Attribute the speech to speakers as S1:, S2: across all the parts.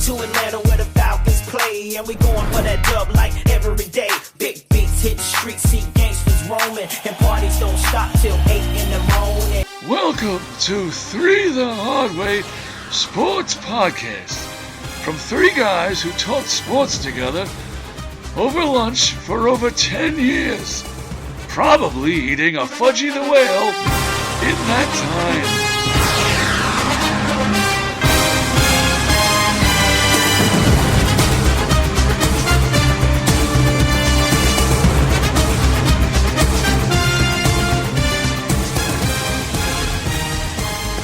S1: to Atlanta where the Falcons play, and we going for that dub like every day. Big beats hit the streets, see gangsters roaming, and parties don't stop till 8 in the morning.
S2: Welcome to 3 the Hard Way Sports Podcast. From 3 guys who talk sports together over lunch for over 10 years. Probably eating a Fudgy the Whale in that time.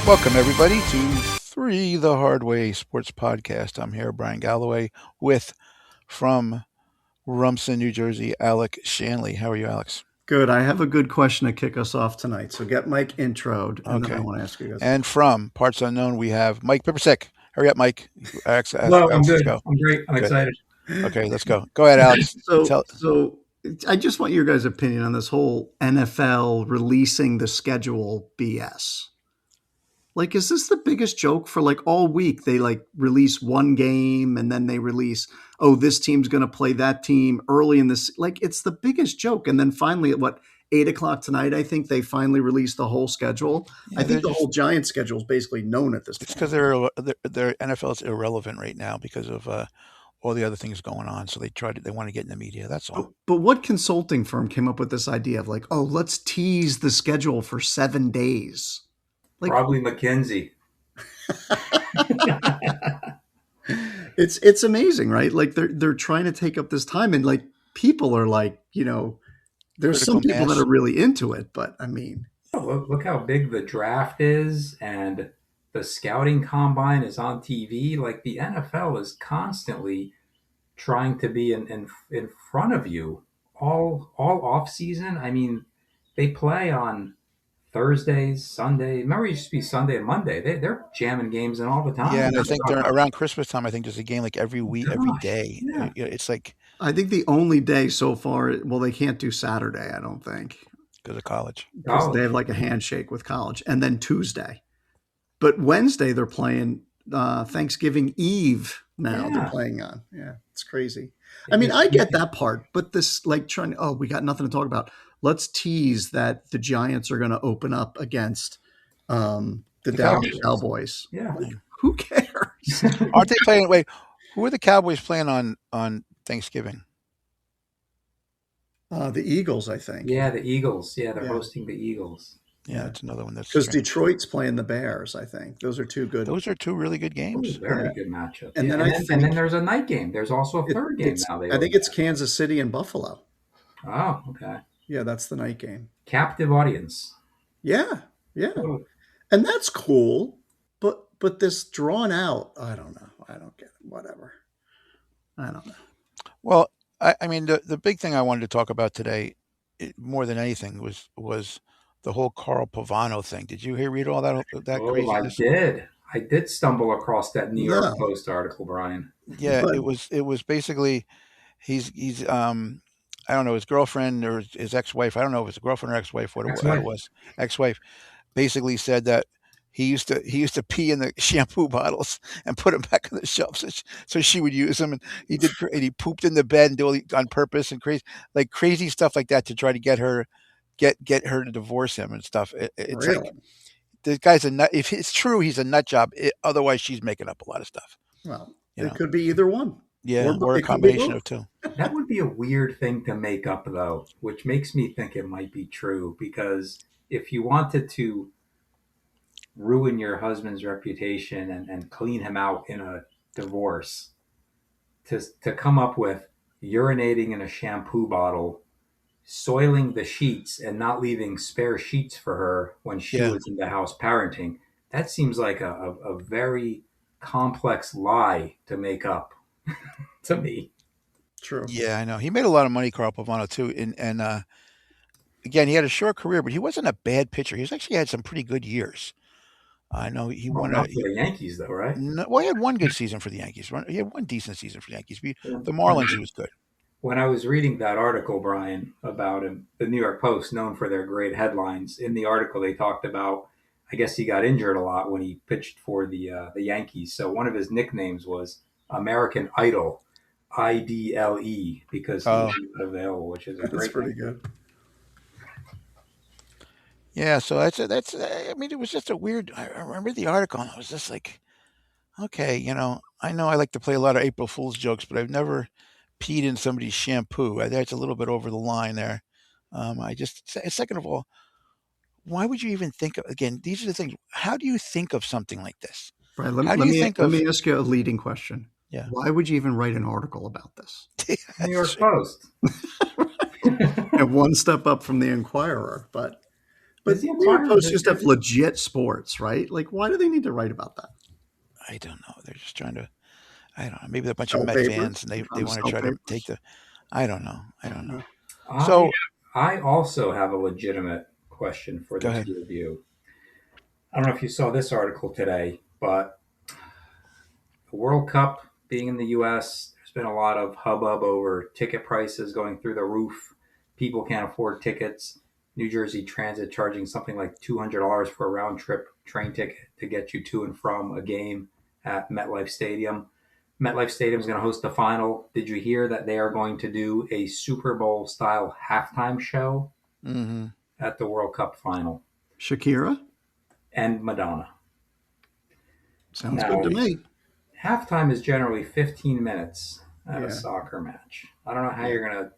S3: Welcome, everybody, to 3 the Hard Way Sports Podcast. I'm here, Bryan Galloway, with, from Rumson, New Jersey, Alex Shanley. How are you, Alex?
S4: Good. I have a good question to kick us off tonight. So get Mike introed, and then I want to ask you guys.
S3: And from Parts Unknown, we have Mike Pippersick. Hurry up, Mike.
S5: Hello, I'm good. I'm great. I'm excited.
S3: Okay, let's go. Go ahead, Alex.
S4: So I just want your guys' opinion on this whole NFL releasing the schedule BS. Like, is this the biggest joke for like all week? They like release one game and then they release, oh, this team's going to play that team early in this. Like, it's the biggest joke. And then finally at 8 o'clock tonight, I think they finally released the whole schedule. Yeah, I think the whole Giants schedule is basically known at this point.
S3: It's because their NFL is irrelevant right now because of all the other things going on. So they want to get in the media. That's all.
S4: But what consulting firm came up with this idea of like, oh, let's tease the schedule for 7 days?
S5: Like, probably McKinsey.
S4: It's amazing, right? Like they're trying to take up this time, and like people are like, there's some people that are really into it, but I mean,
S5: look how big the draft is, and the scouting combine is on TV. Like the NFL is constantly trying to be in front of you all off season. I mean, they play on Thursdays, Sunday. Remember, it used to be Sunday and Monday. They're jamming games in all the time.
S3: Yeah, and I think around Christmas time, I think there's a game like every week, every day. Yeah. It's like,
S4: I think the only day so far, well, they can't do Saturday, I don't think.
S3: Because of college.
S4: Because they have like a handshake with college. And then Tuesday. But Wednesday, they're playing Thanksgiving Eve now. Yeah. They're playing on. Yeah, it's crazy. I mean, I get that part. But this, like, we got nothing to talk about. Let's tease that the Giants are going to open up against the Dallas Cowboys.
S5: Yeah.
S4: Like, who cares?
S3: Aren't they playing? Wait, who are the Cowboys playing on Thanksgiving?
S4: The Eagles, I think.
S5: Yeah, the Eagles. Yeah, they're hosting the Eagles.
S3: Yeah, it's another one that's
S4: because Detroit's playing the Bears. I think those are two
S3: really good games.
S5: Very good matchup.
S4: And
S5: then there's a night game. There's also a third game now.
S4: I think it's Kansas City and Buffalo.
S5: Oh, okay.
S4: Yeah, that's the night game.
S5: Captive audience.
S4: Yeah. Oh. And that's cool. But this drawn out, I don't know. I don't get it. Whatever. I don't know.
S3: Well, I mean, the big thing I wanted to talk about today, more than anything, was the whole Carl Pavano thing. Did you read all that craziness?
S5: I did stumble across that New York Post article, Bryan.
S3: Yeah, it was basically he's I don't know, his girlfriend or his ex-wife. I don't know if it's a girlfriend or ex-wife. What it was, ex-wife, basically said that he used to pee in the shampoo bottles and put them back on the shelf, so she would use them. And he pooped in the bed and do it on purpose and crazy stuff like that to try to get her to divorce him and stuff. It's really? Like the guy's a nut. If it's true, he's a nut job. Otherwise, she's making up a lot of stuff.
S4: Well, it could be either one.
S3: Yeah, or a combination of two.
S5: That would be a weird thing to make up, though, which makes me think it might be true. Because if you wanted to ruin your husband's reputation and clean him out in a divorce, to come up with urinating in a shampoo bottle, soiling the sheets, and not leaving spare sheets for her when she was in the house parenting, that seems like a very complex lie to make up. To me.
S4: True.
S3: Yeah, I know. He made a lot of money, Carl Pavano, too. And again, he had a short career, but he wasn't a bad pitcher. He's actually had some pretty good years. I know he won.
S5: Not for the Yankees, though, right?
S3: No, well, he had one good season for the Yankees. He had one decent season for the Yankees. The Marlins, he was good.
S5: When I was reading that article, Bryan, about him, the New York Post, known for their great headlines, in the article they talked about, I guess he got injured a lot when he pitched for the Yankees. So one of his nicknames was American Idol, IDLE, because he
S3: Oh,
S5: was available, which is a
S4: That's
S5: great
S4: pretty
S5: name.
S4: good.
S3: yeah. So that's. I mean, it was just a weird. I remember the article, and I was just like, okay, I know I like to play a lot of April Fool's jokes, but I've never peed in somebody's shampoo. That's a little bit over the line there. I just second of all, why would you even think of, again, these are the things. How do you think of something like this?
S4: Brian,
S3: How do
S4: let
S3: you
S4: me
S3: think
S4: let
S3: of,
S4: me ask you a leading question.
S3: yeah,
S4: Why would you even write an article about this?
S5: New
S3: that's
S5: York
S3: true.
S5: Post.
S4: And one step up from the Inquirer,
S5: Is
S4: but
S5: the
S4: New York
S5: Inquirer
S4: Post used to have
S5: legitimate?
S4: legit sports, right? Like, why do they need to write about that?
S3: I don't know. They're just trying to, I don't know. Maybe they're a bunch of
S4: Sell
S3: Met
S4: papers?
S3: fans and
S4: They're
S3: they
S4: trying to
S3: want to
S4: sell
S3: try to take
S4: papers.
S3: the, I don't know. I
S4: I
S3: don't
S4: don't
S3: know.
S4: know.
S5: I
S3: So
S5: I also have a legitimate question for
S3: go
S5: the
S3: ahead.
S5: two of you. I don't know if you saw this article today, but the World Cup being in the U.S., there's been a lot of hubbub over ticket prices going through the roof. People can't afford tickets. New Jersey Transit charging something like $200 for a round trip train ticket to get you to and from a game at MetLife Stadium. MetLife Stadium is going to host the final. Did you hear that they are going to do a Super Bowl style halftime show
S3: Hmm.
S5: at the World Cup final?
S4: Shakira?
S5: And Madonna.
S4: Sounds good
S5: Now,
S4: to me.
S5: halftime is generally 15 minutes at a
S4: Yeah.
S5: soccer match. I don't know how
S4: Yeah.
S5: you're going to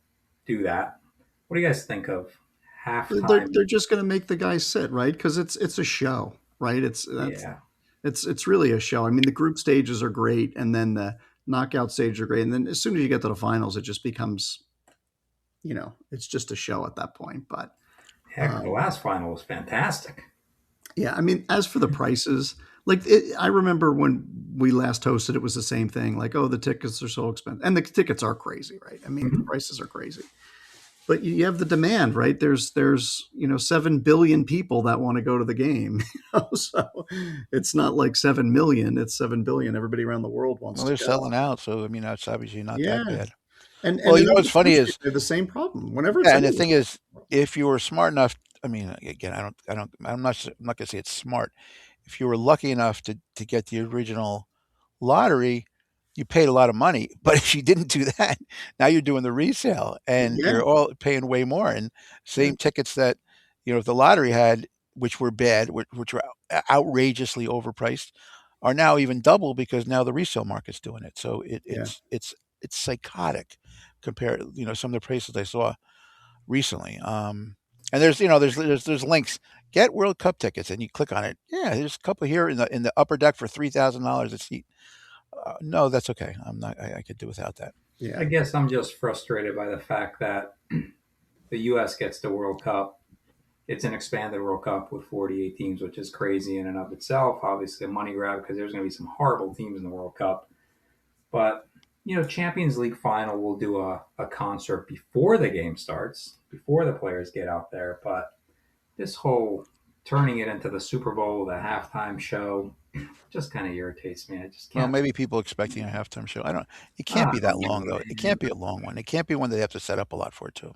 S5: do that. What do you guys think of halftime?
S4: They're just going to make the guys sit, right? Because it's a show, right?
S5: Yeah.
S4: It's really a show. I mean, the group stages are great, and then the knockout stages are great, and then as soon as you get to the finals, it just becomes, it's just a show at that point. But
S5: Heck, the
S4: um,
S5: last final was fantastic.
S4: yeah, I mean, as for the prices, I remember when we last hosted, it was the same thing. Like, oh, the tickets are so expensive, and the tickets are crazy, right? I mean, the
S5: Mm-hmm.
S4: prices are crazy. But you have the demand, right? There's 7 billion people that want to go to the game, so it's not like 7 million; it's 7 billion. Everybody around the world wants
S3: Well,
S4: to
S3: they're
S4: go.
S3: selling out. So, I mean, that's obviously not
S4: Yeah,
S3: that bad.
S4: and
S3: Well,
S4: in
S3: what's
S4: other
S3: funny
S4: countries
S3: is,
S4: they have the same problem. Whenever it's
S3: yeah, and the
S4: anywhere.
S3: thing is, if you were smart enough, I mean, again, I'm not going to say it's smart. If you were lucky enough to get the original lottery, you paid a lot of money. But if you didn't do that, now you're doing the resale and
S4: Yeah,
S3: you're all paying way more. And
S4: yeah,
S3: same tickets that, the lottery had, which were bad, which were outrageously overpriced, are now even double because now the resale market's doing it. So
S4: yeah.
S3: it's psychotic compared, some of the prices I saw recently. And there's links. Get World Cup tickets, and you click on it. Yeah, there's a couple here in the upper deck for $3,000 a seat. No, that's okay. I'm not. I could do without that.
S5: I
S4: Yeah.
S5: guess I'm just frustrated by the fact that the U.S. gets the World Cup. It's an expanded World Cup with 48 teams, which is crazy in and of itself. Obviously, a money grab because there's going to be some horrible teams in the World Cup. But, Champions League final will do a concert before the game starts, before the players get out there. But this whole turning it into the Super Bowl, the halftime show, just kind of irritates me. I just
S3: Well,
S5: can't.
S3: maybe people expecting a halftime show. I don't. It can't
S5: Ah,
S3: be that long though. It
S5: man.
S3: can't be a long one. It can't be one that they have to set up a lot for too.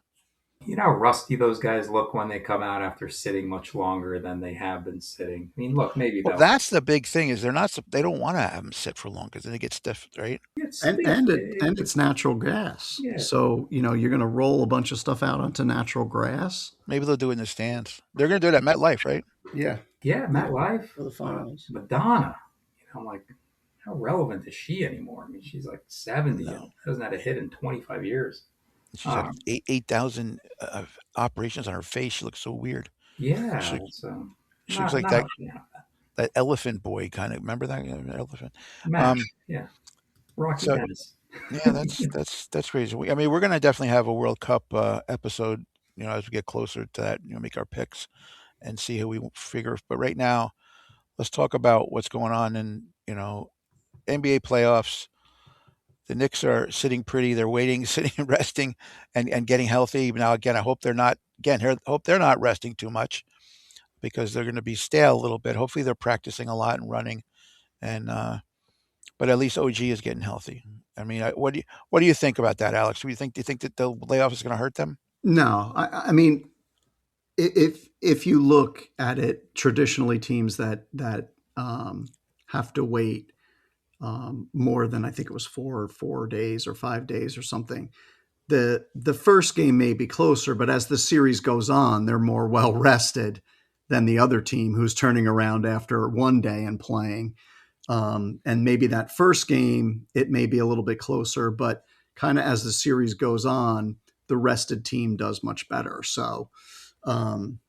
S5: You know how rusty those guys look when they come out after sitting much longer than they have been sitting. I mean, look, maybe
S3: Well,
S5: they'll
S3: that's the big thing is they're not. They don't want to have them sit for long because then they get stiff, right?
S5: get
S4: And
S5: stiff.
S4: and it and it's natural gas.
S5: Yeah,
S4: So, you're going to roll a bunch of stuff out onto natural grass.
S3: Maybe they'll do it in the stands. They're going to do it at MetLife, right?
S4: Yeah.
S5: yeah,
S4: Yeah.
S5: MetLife,
S4: For the finals.
S5: Madonna. I'm like, how relevant is she anymore? I mean, she's like 70 and
S3: No,
S5: hasn't had a hit in 25 years.
S3: she's had
S5: Um,
S3: 8,000 operations on her face. She looks so weird.
S5: yeah,
S3: She
S5: it's
S3: she looks like
S5: not
S3: that
S5: a
S3: that elephant boy kind of. Remember that elephant?
S5: Mash.
S3: Um,
S5: Yeah, Rocky
S3: so
S5: Dennis.
S3: yeah, that's crazy. I mean, we're going to definitely have a World Cup episode. As we get closer to that, make our picks and see who we figure. But right now, let's talk about what's going on in NBA playoffs. The Knicks are sitting pretty. They're waiting, sitting and resting, and getting healthy. Now, again, I hope they're not. Again, hope they're not resting too much because they're going to be stale a little bit. Hopefully, they're practicing a lot and running. And but at least OG is getting healthy. I mean, what do you think about that, Alex? Do you think that the layoff is going to hurt them?
S4: No, I mean, if you look at it traditionally, teams that have to wait, more than I think it was 4 days or 5 days or something. The first game may be closer, but as the series goes on, they're more well rested than the other team who's turning around after one day and playing. And maybe that first game, it may be a little bit closer, but kind of as the series goes on, the rested team does much better. So um,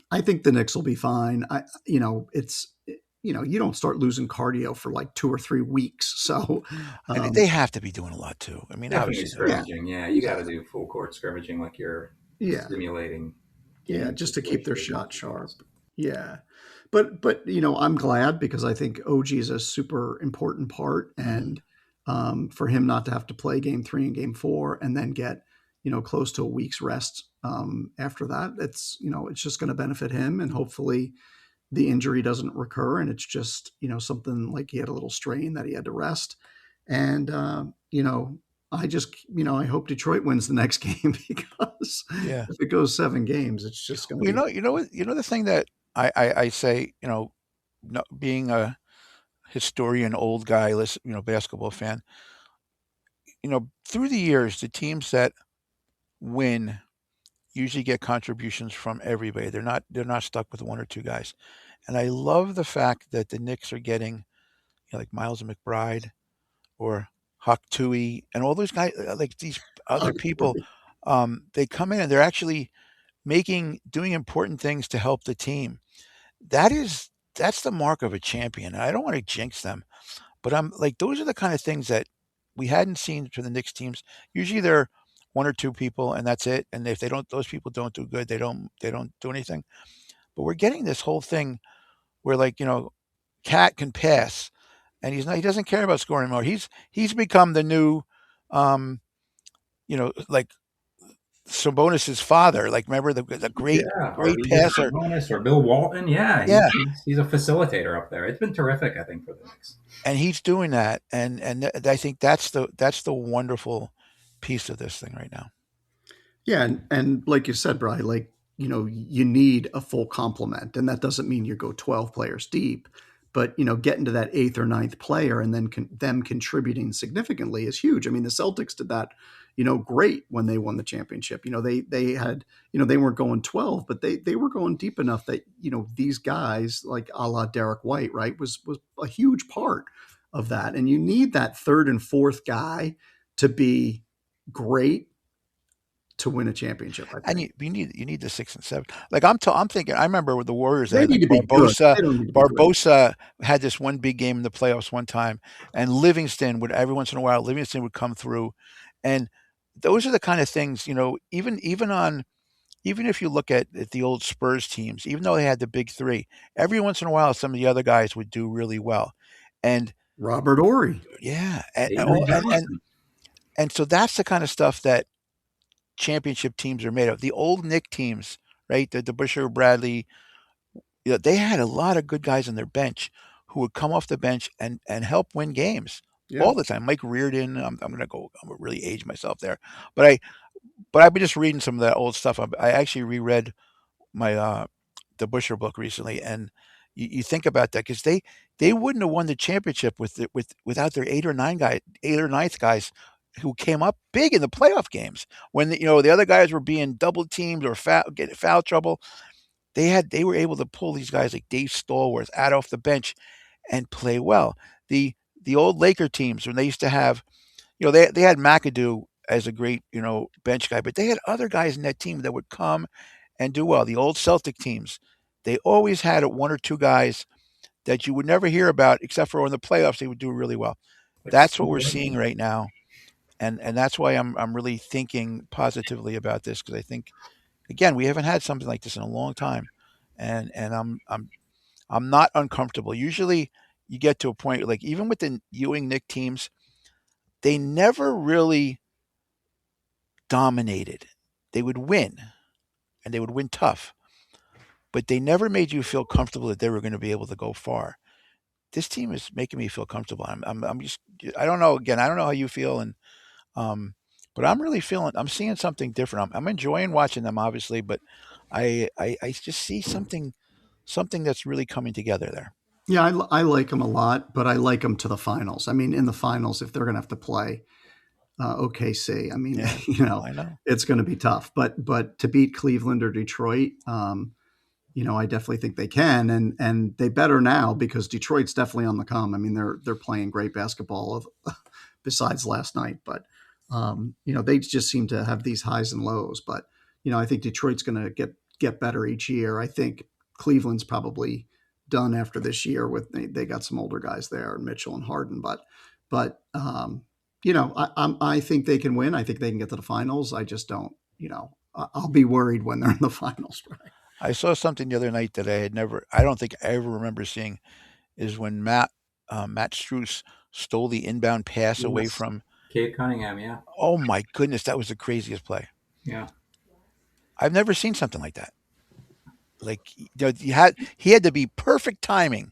S4: I think the Knicks will be fine. You don't start losing cardio for like 2 or 3 weeks. So
S3: And they have to be doing a lot too. I mean,
S5: Definitely
S3: obviously they do.
S4: yeah,
S5: scrimmaging. Yeah, you got to do full court scrimmaging, like you're
S4: yeah,
S5: simulating
S4: yeah,
S5: game
S4: just to keep their
S5: situations as
S4: shot
S5: much as
S4: sharp.
S5: possible.
S4: Yeah. But I'm glad because I think OG is a super important part,
S3: Hmm.
S4: and for him not to have to play game 3 and game 4 and then get close to a week's rest after that, it's just going to benefit him, and hopefully the injury doesn't recur, and it's just something like he had a little strain that he had to rest, and I hope Detroit wins the next game because
S3: Yeah.
S4: if it goes 7 games, it's just going to
S3: Well,
S4: be
S3: the thing that I say, no, being a historian, old guy, listen, basketball fan, through the years, the teams that win usually get contributions from everybody. They're not stuck with one or two guys. And I love the fact that the Knicks are getting, like Miles McBride or Huck Tui and all those guys, like these other people. They come in and they're actually doing important things to help the team. That's the mark of a champion. I don't want to jinx them, but I'm like those are the kind of things that we hadn't seen for the Knicks teams. Usually they're one or two people and that's it. And if those people don't do good, they don't do anything. But we're getting this whole thing where like Cat can pass and he doesn't care about scoring anymore. He's become the new, like Sabonis's father. Like remember the great
S5: Yeah,
S3: great
S5: Arvidas
S3: passer.
S5: Sabonis or Bill Walton. Yeah,
S3: Yeah,
S5: he's a facilitator up there. It's been terrific, I think, for the Knicks.
S3: and he's doing that, and I think that's the wonderful piece of this thing right now.
S4: Yeah, and like you said, Bry, like you need a full complement, and that doesn't mean you go 12 players deep, but getting to that eighth or ninth player and then them contributing significantly is huge. I mean, the Celtics did that, great when they won the championship. They had they weren't going 12, but they were going deep enough that these guys like a la Derek White, right, was a huge part of that, and you need that third and fourth guy to be great to win a championship. I
S3: And
S4: think
S3: you need the 6 and 7. Like I'm thinking, I remember with the Warriors, they
S4: they
S3: had
S4: need
S3: like
S4: to be good.
S3: Barbosa.
S4: They don't need to be great.
S3: Barbosa had this one big game in the playoffs one time, and Livingston would every once in a while Livingston would come through, and those are the kind of things even if you look at the old Spurs teams, even though they had the big three, every once in a while some of the other guys would do really well, and
S4: Robert Ory.
S3: yeah, and
S5: Avery
S3: and
S5: Johnson.
S3: and so that's the kind of stuff that championship teams are made of. The old Nick teams, right? The Busher Bradley, they had a lot of good guys on their bench who would come off the bench and help win games
S4: Yeah.
S3: all the time. Mike Reardon, I'm gonna really age myself there, but I've been just reading some of that old stuff. I actually reread my the Busher book recently, and you think about that because they wouldn't have won the championship without their eight or ninth guys who came up big in the playoff games when the other guys were being double teamed or getting foul trouble. They were able to pull these guys like Dave Stallworth out off the bench and play well. The old Laker teams when they used to have they had McAdoo as a great bench guy, but they had other guys in that team that would come and do well. The old Celtic teams, they always had one or two guys that you would never hear about, except for in the playoffs they would do really well.
S5: Like
S3: That's what
S5: Steve
S3: we're seeing
S5: Ballmer.
S3: right now, and that's why I'm really thinking positively about this because I think again we haven't had something like this in a long time, and I'm not uncomfortable. Usually you get to a point like even with the Ewing Nick teams, they never really dominated. They would win and they would win tough, but they never made you feel comfortable that they were going to be able to go far. This team is making me feel comfortable. I'm just, I don't know. Again, I don't know how you feel, um, but I'm really I'm seeing something different. I'm enjoying watching them, obviously, but I just see something that's really coming together there.
S4: Yeah, I like them a lot, but I like them to the finals. I mean, in the finals, if they're going to have to play OKC, I mean,
S3: Yeah,
S4: you know,
S3: I know.
S4: it's going to be tough. But to beat Cleveland or Detroit, I definitely think they can, and they better now because Detroit's definitely on the come. I mean, they're playing great basketball besides last night, but they just seem to have these highs and lows. But I think Detroit's going to get better each year. I think Cleveland's probably done after this year with they got some older guys there, Mitchell and Harden, but I think they can win. I think they can get to the finals. I just don't. I'll be worried when they're in the finals. Right?
S3: I saw something the other night that I don't think I ever remember seeing, is when Matt Strus stole the inbound pass away
S5: Yes.
S3: from.
S5: Cade Cunningham, yeah.
S3: Oh my goodness, that was the craziest play.
S5: Yeah.
S3: I've never seen something like that. Like he had to be perfect timing.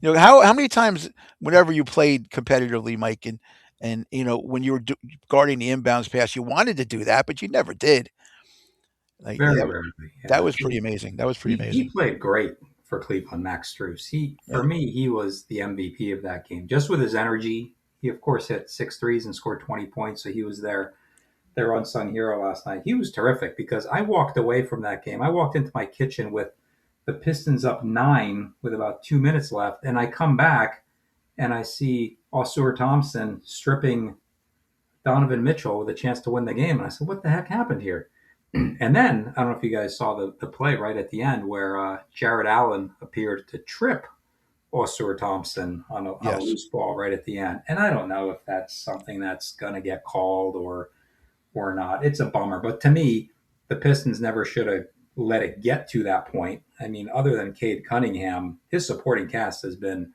S3: How many times whenever you played competitively, Mike, and when you were guarding the inbounds pass, you wanted to do that, but you never did. Like
S5: Very
S3: that,
S5: rarely.
S3: that
S5: Yeah.
S3: was pretty amazing. That was pretty
S5: He
S3: amazing.
S5: played great for Cleveland, Max Strus. For
S3: Yeah,
S5: me, he was the MVP of that game. Just with his energy. He of course hit 6 threes and scored 20 points, so he was their unsung hero last night. He was terrific because I walked away from that game. I walked into my kitchen with the Pistons up 9 with about 2 minutes left, and I come back and I see Osur Thompson stripping Donovan Mitchell with a chance to win the game. And I said, what the heck happened here? And then I don't know if you guys saw the play right at the end where Jared Allen appeared to trip Osur Thompson on a
S3: yes,
S5: loose ball right at the end. And I don't know if that's something that's going to get called or not. It's a bummer. But to me, the Pistons never should have let it get to that point. I mean, other than Cade Cunningham, his supporting cast has been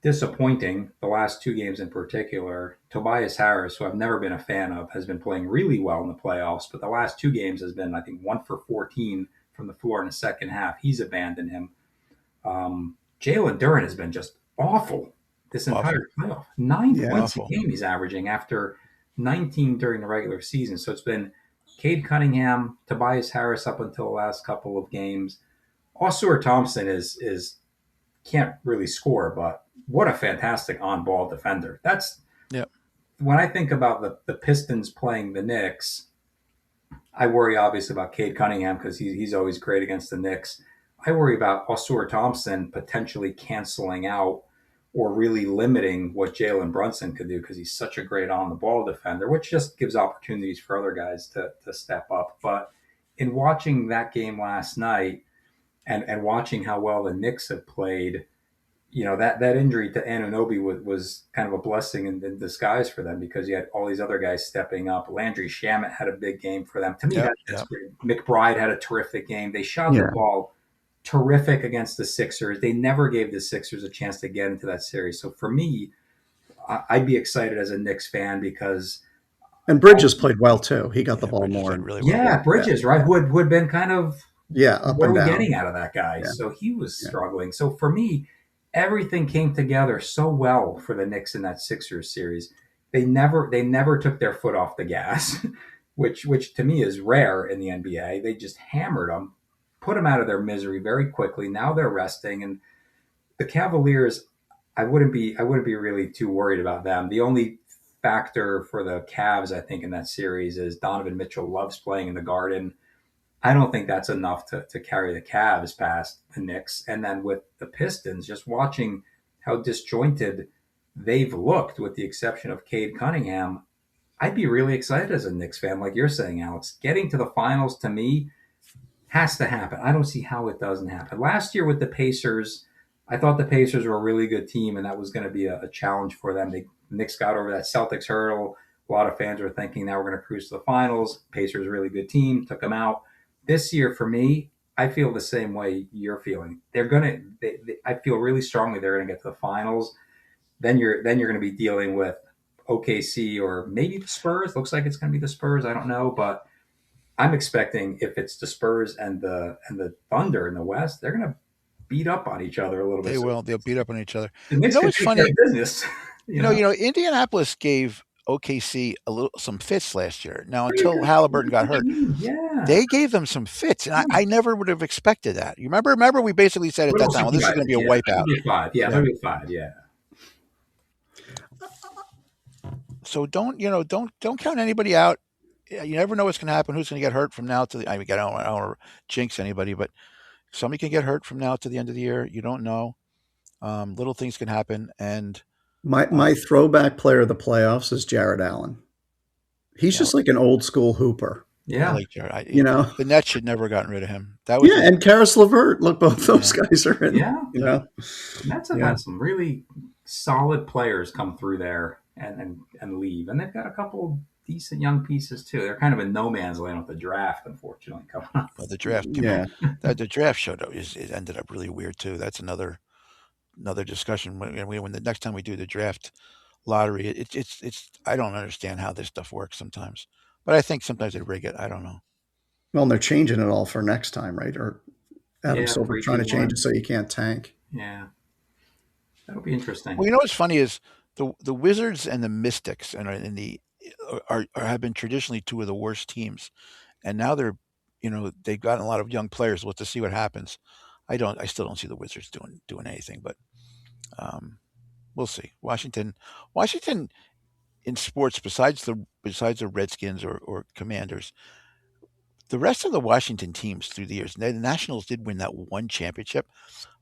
S5: disappointing the last 2 games in particular. Tobias Harris, who I've never been a fan of, has been playing really well in the playoffs, but the last 2 games has been, I think, 1 for 14 from the floor in the second half. He's abandoned him. Jalen Duren has been just awful this
S3: awful.
S5: entire playoff. 9 points a
S3: Awful.
S5: game he's averaging after 19 during the regular season. So it's been Cade Cunningham, Tobias Harris up until the last couple of games. Osur Thompson is can't really score, but what a fantastic on-ball defender. That's
S3: Yeah,
S5: when I think about the Pistons playing the Knicks. I worry obviously about Cade Cunningham because he's always great against the Knicks. I worry about Osur Thompson potentially canceling out or really limiting what Jalen Brunson could do because he's such a great on the ball defender, which just gives opportunities for other guys to step up. But in watching that game last night and watching how well the Knicks have played, that injury to Anunoby was kind of a blessing in disguise for them because you had all these other guys stepping up. Landry Shamet had a big game for them. To me,
S3: yeah,
S5: that's
S3: yeah.
S5: great. McBride had a terrific game. They shot the
S4: Yeah.
S5: ball terrific against the Sixers. They never gave the Sixers a chance to get into that series. So for me, I'd be excited as a Knicks fan because
S4: And Bridges played well too. He got the
S3: Yeah,
S4: ball
S3: Bridges
S4: more.
S3: played really well.
S5: yeah, Bridges, right? Who had been kind of
S4: Yeah, up
S5: what are
S4: and
S5: we
S4: down.
S5: getting out of that guy?
S4: Yeah,
S5: So he was
S4: yeah.
S5: struggling. So for me, everything came together so well for the Knicks in that Sixers series. They never took their foot off the gas, which to me is rare in the NBA. They just hammered them, put them out of their misery very quickly. Now they're resting, and the Cavaliers, I wouldn't be really too worried about them. The only factor for the Cavs, I think, in that series is Donovan Mitchell loves playing in the Garden. I don't think that's enough to carry the Cavs past the Knicks. And then with the Pistons, just watching how disjointed they've looked, with the exception of Cade Cunningham, I'd be really excited as a Knicks fan, like you're saying, Alex. Getting to the finals to me has to happen. I don't see how it doesn't happen. Last year with the Pacers, I thought the Pacers were a really good team, and that was going to be a challenge for them. The Knicks got over that Celtics hurdle. A lot of fans were thinking now we're going to cruise to the finals. Pacers, really good team, took them out. This year, for me, I feel the same way you're feeling. They're going to. I feel really strongly they're going to get to the finals. Then you're going to be dealing with OKC or maybe the Spurs. Looks like it's going to be the Spurs. I don't know, but I'm expecting if it's the Spurs and the Thunder in the West, they're going to beat up on each other a little bit.
S3: They
S5: So
S3: will. They'll beat up on each other.
S5: the Knicks could
S3: It's
S5: take care
S3: funny.
S5: of business.
S3: Indianapolis gave OKC some fits last year. Now,
S5: Very
S3: until
S5: good,
S3: Halliburton
S5: very
S3: got
S5: good
S3: hurt,
S5: team. Yeah.
S3: they gave them some fits, and
S5: Yeah.
S3: I never would have expected that. You remember we basically said at that
S5: Little
S3: time, well, this is going to
S5: surprises.
S3: be a
S5: Yeah.
S3: wipeout.
S5: 35. Yeah.
S3: Yeah.
S5: 35. Yeah.
S3: So don't count anybody out. You never know what's going to happen. Who's going to get hurt from now to the? I mean, I don't want to jinx anybody, but somebody can get hurt from now to the end of the year. You don't know. Little things can happen, and
S4: My throwback player of the playoffs is Jared Allen. He's
S3: yeah,
S4: just like an old school hooper,
S3: I
S5: Yeah.
S3: like Jared.
S4: you know.
S3: The Nets should never have gotten rid of him. That was
S4: Yeah,
S3: his.
S4: and Karis LeVert. Look, both those
S3: Yeah,
S4: guys are in.
S5: Yeah.
S4: You know.
S5: Mets have
S4: Yeah.
S5: had some really solid players come through there and leave, and they've got a couple decent young pieces too. They're kind of in no man's land with the draft, unfortunately, coming up.
S3: well, the draft. I
S4: Yeah.
S3: mean, the draft showed up. It ended up really weird too. That's another discussion. When the next time we do the draft lottery, it's. I don't understand how this stuff works sometimes, but I think sometimes they rig it. I don't know.
S4: Well, and they're changing it all for next time, right? Or Adam
S5: Yeah,
S4: Silver
S5: three,
S4: trying
S5: two,
S4: to change it
S5: one.
S4: so you can't tank.
S5: Yeah, that'll be interesting.
S3: Well, what's funny is the Wizards and the Mystics and the are have been traditionally two of the worst teams, and now they've gotten a lot of young players. We'll have to see what happens. I still don't see the Wizards doing anything, but um, we'll see. Washington in sports besides the Redskins or Commanders, the rest of the Washington teams through the years. The Nationals did win that one championship,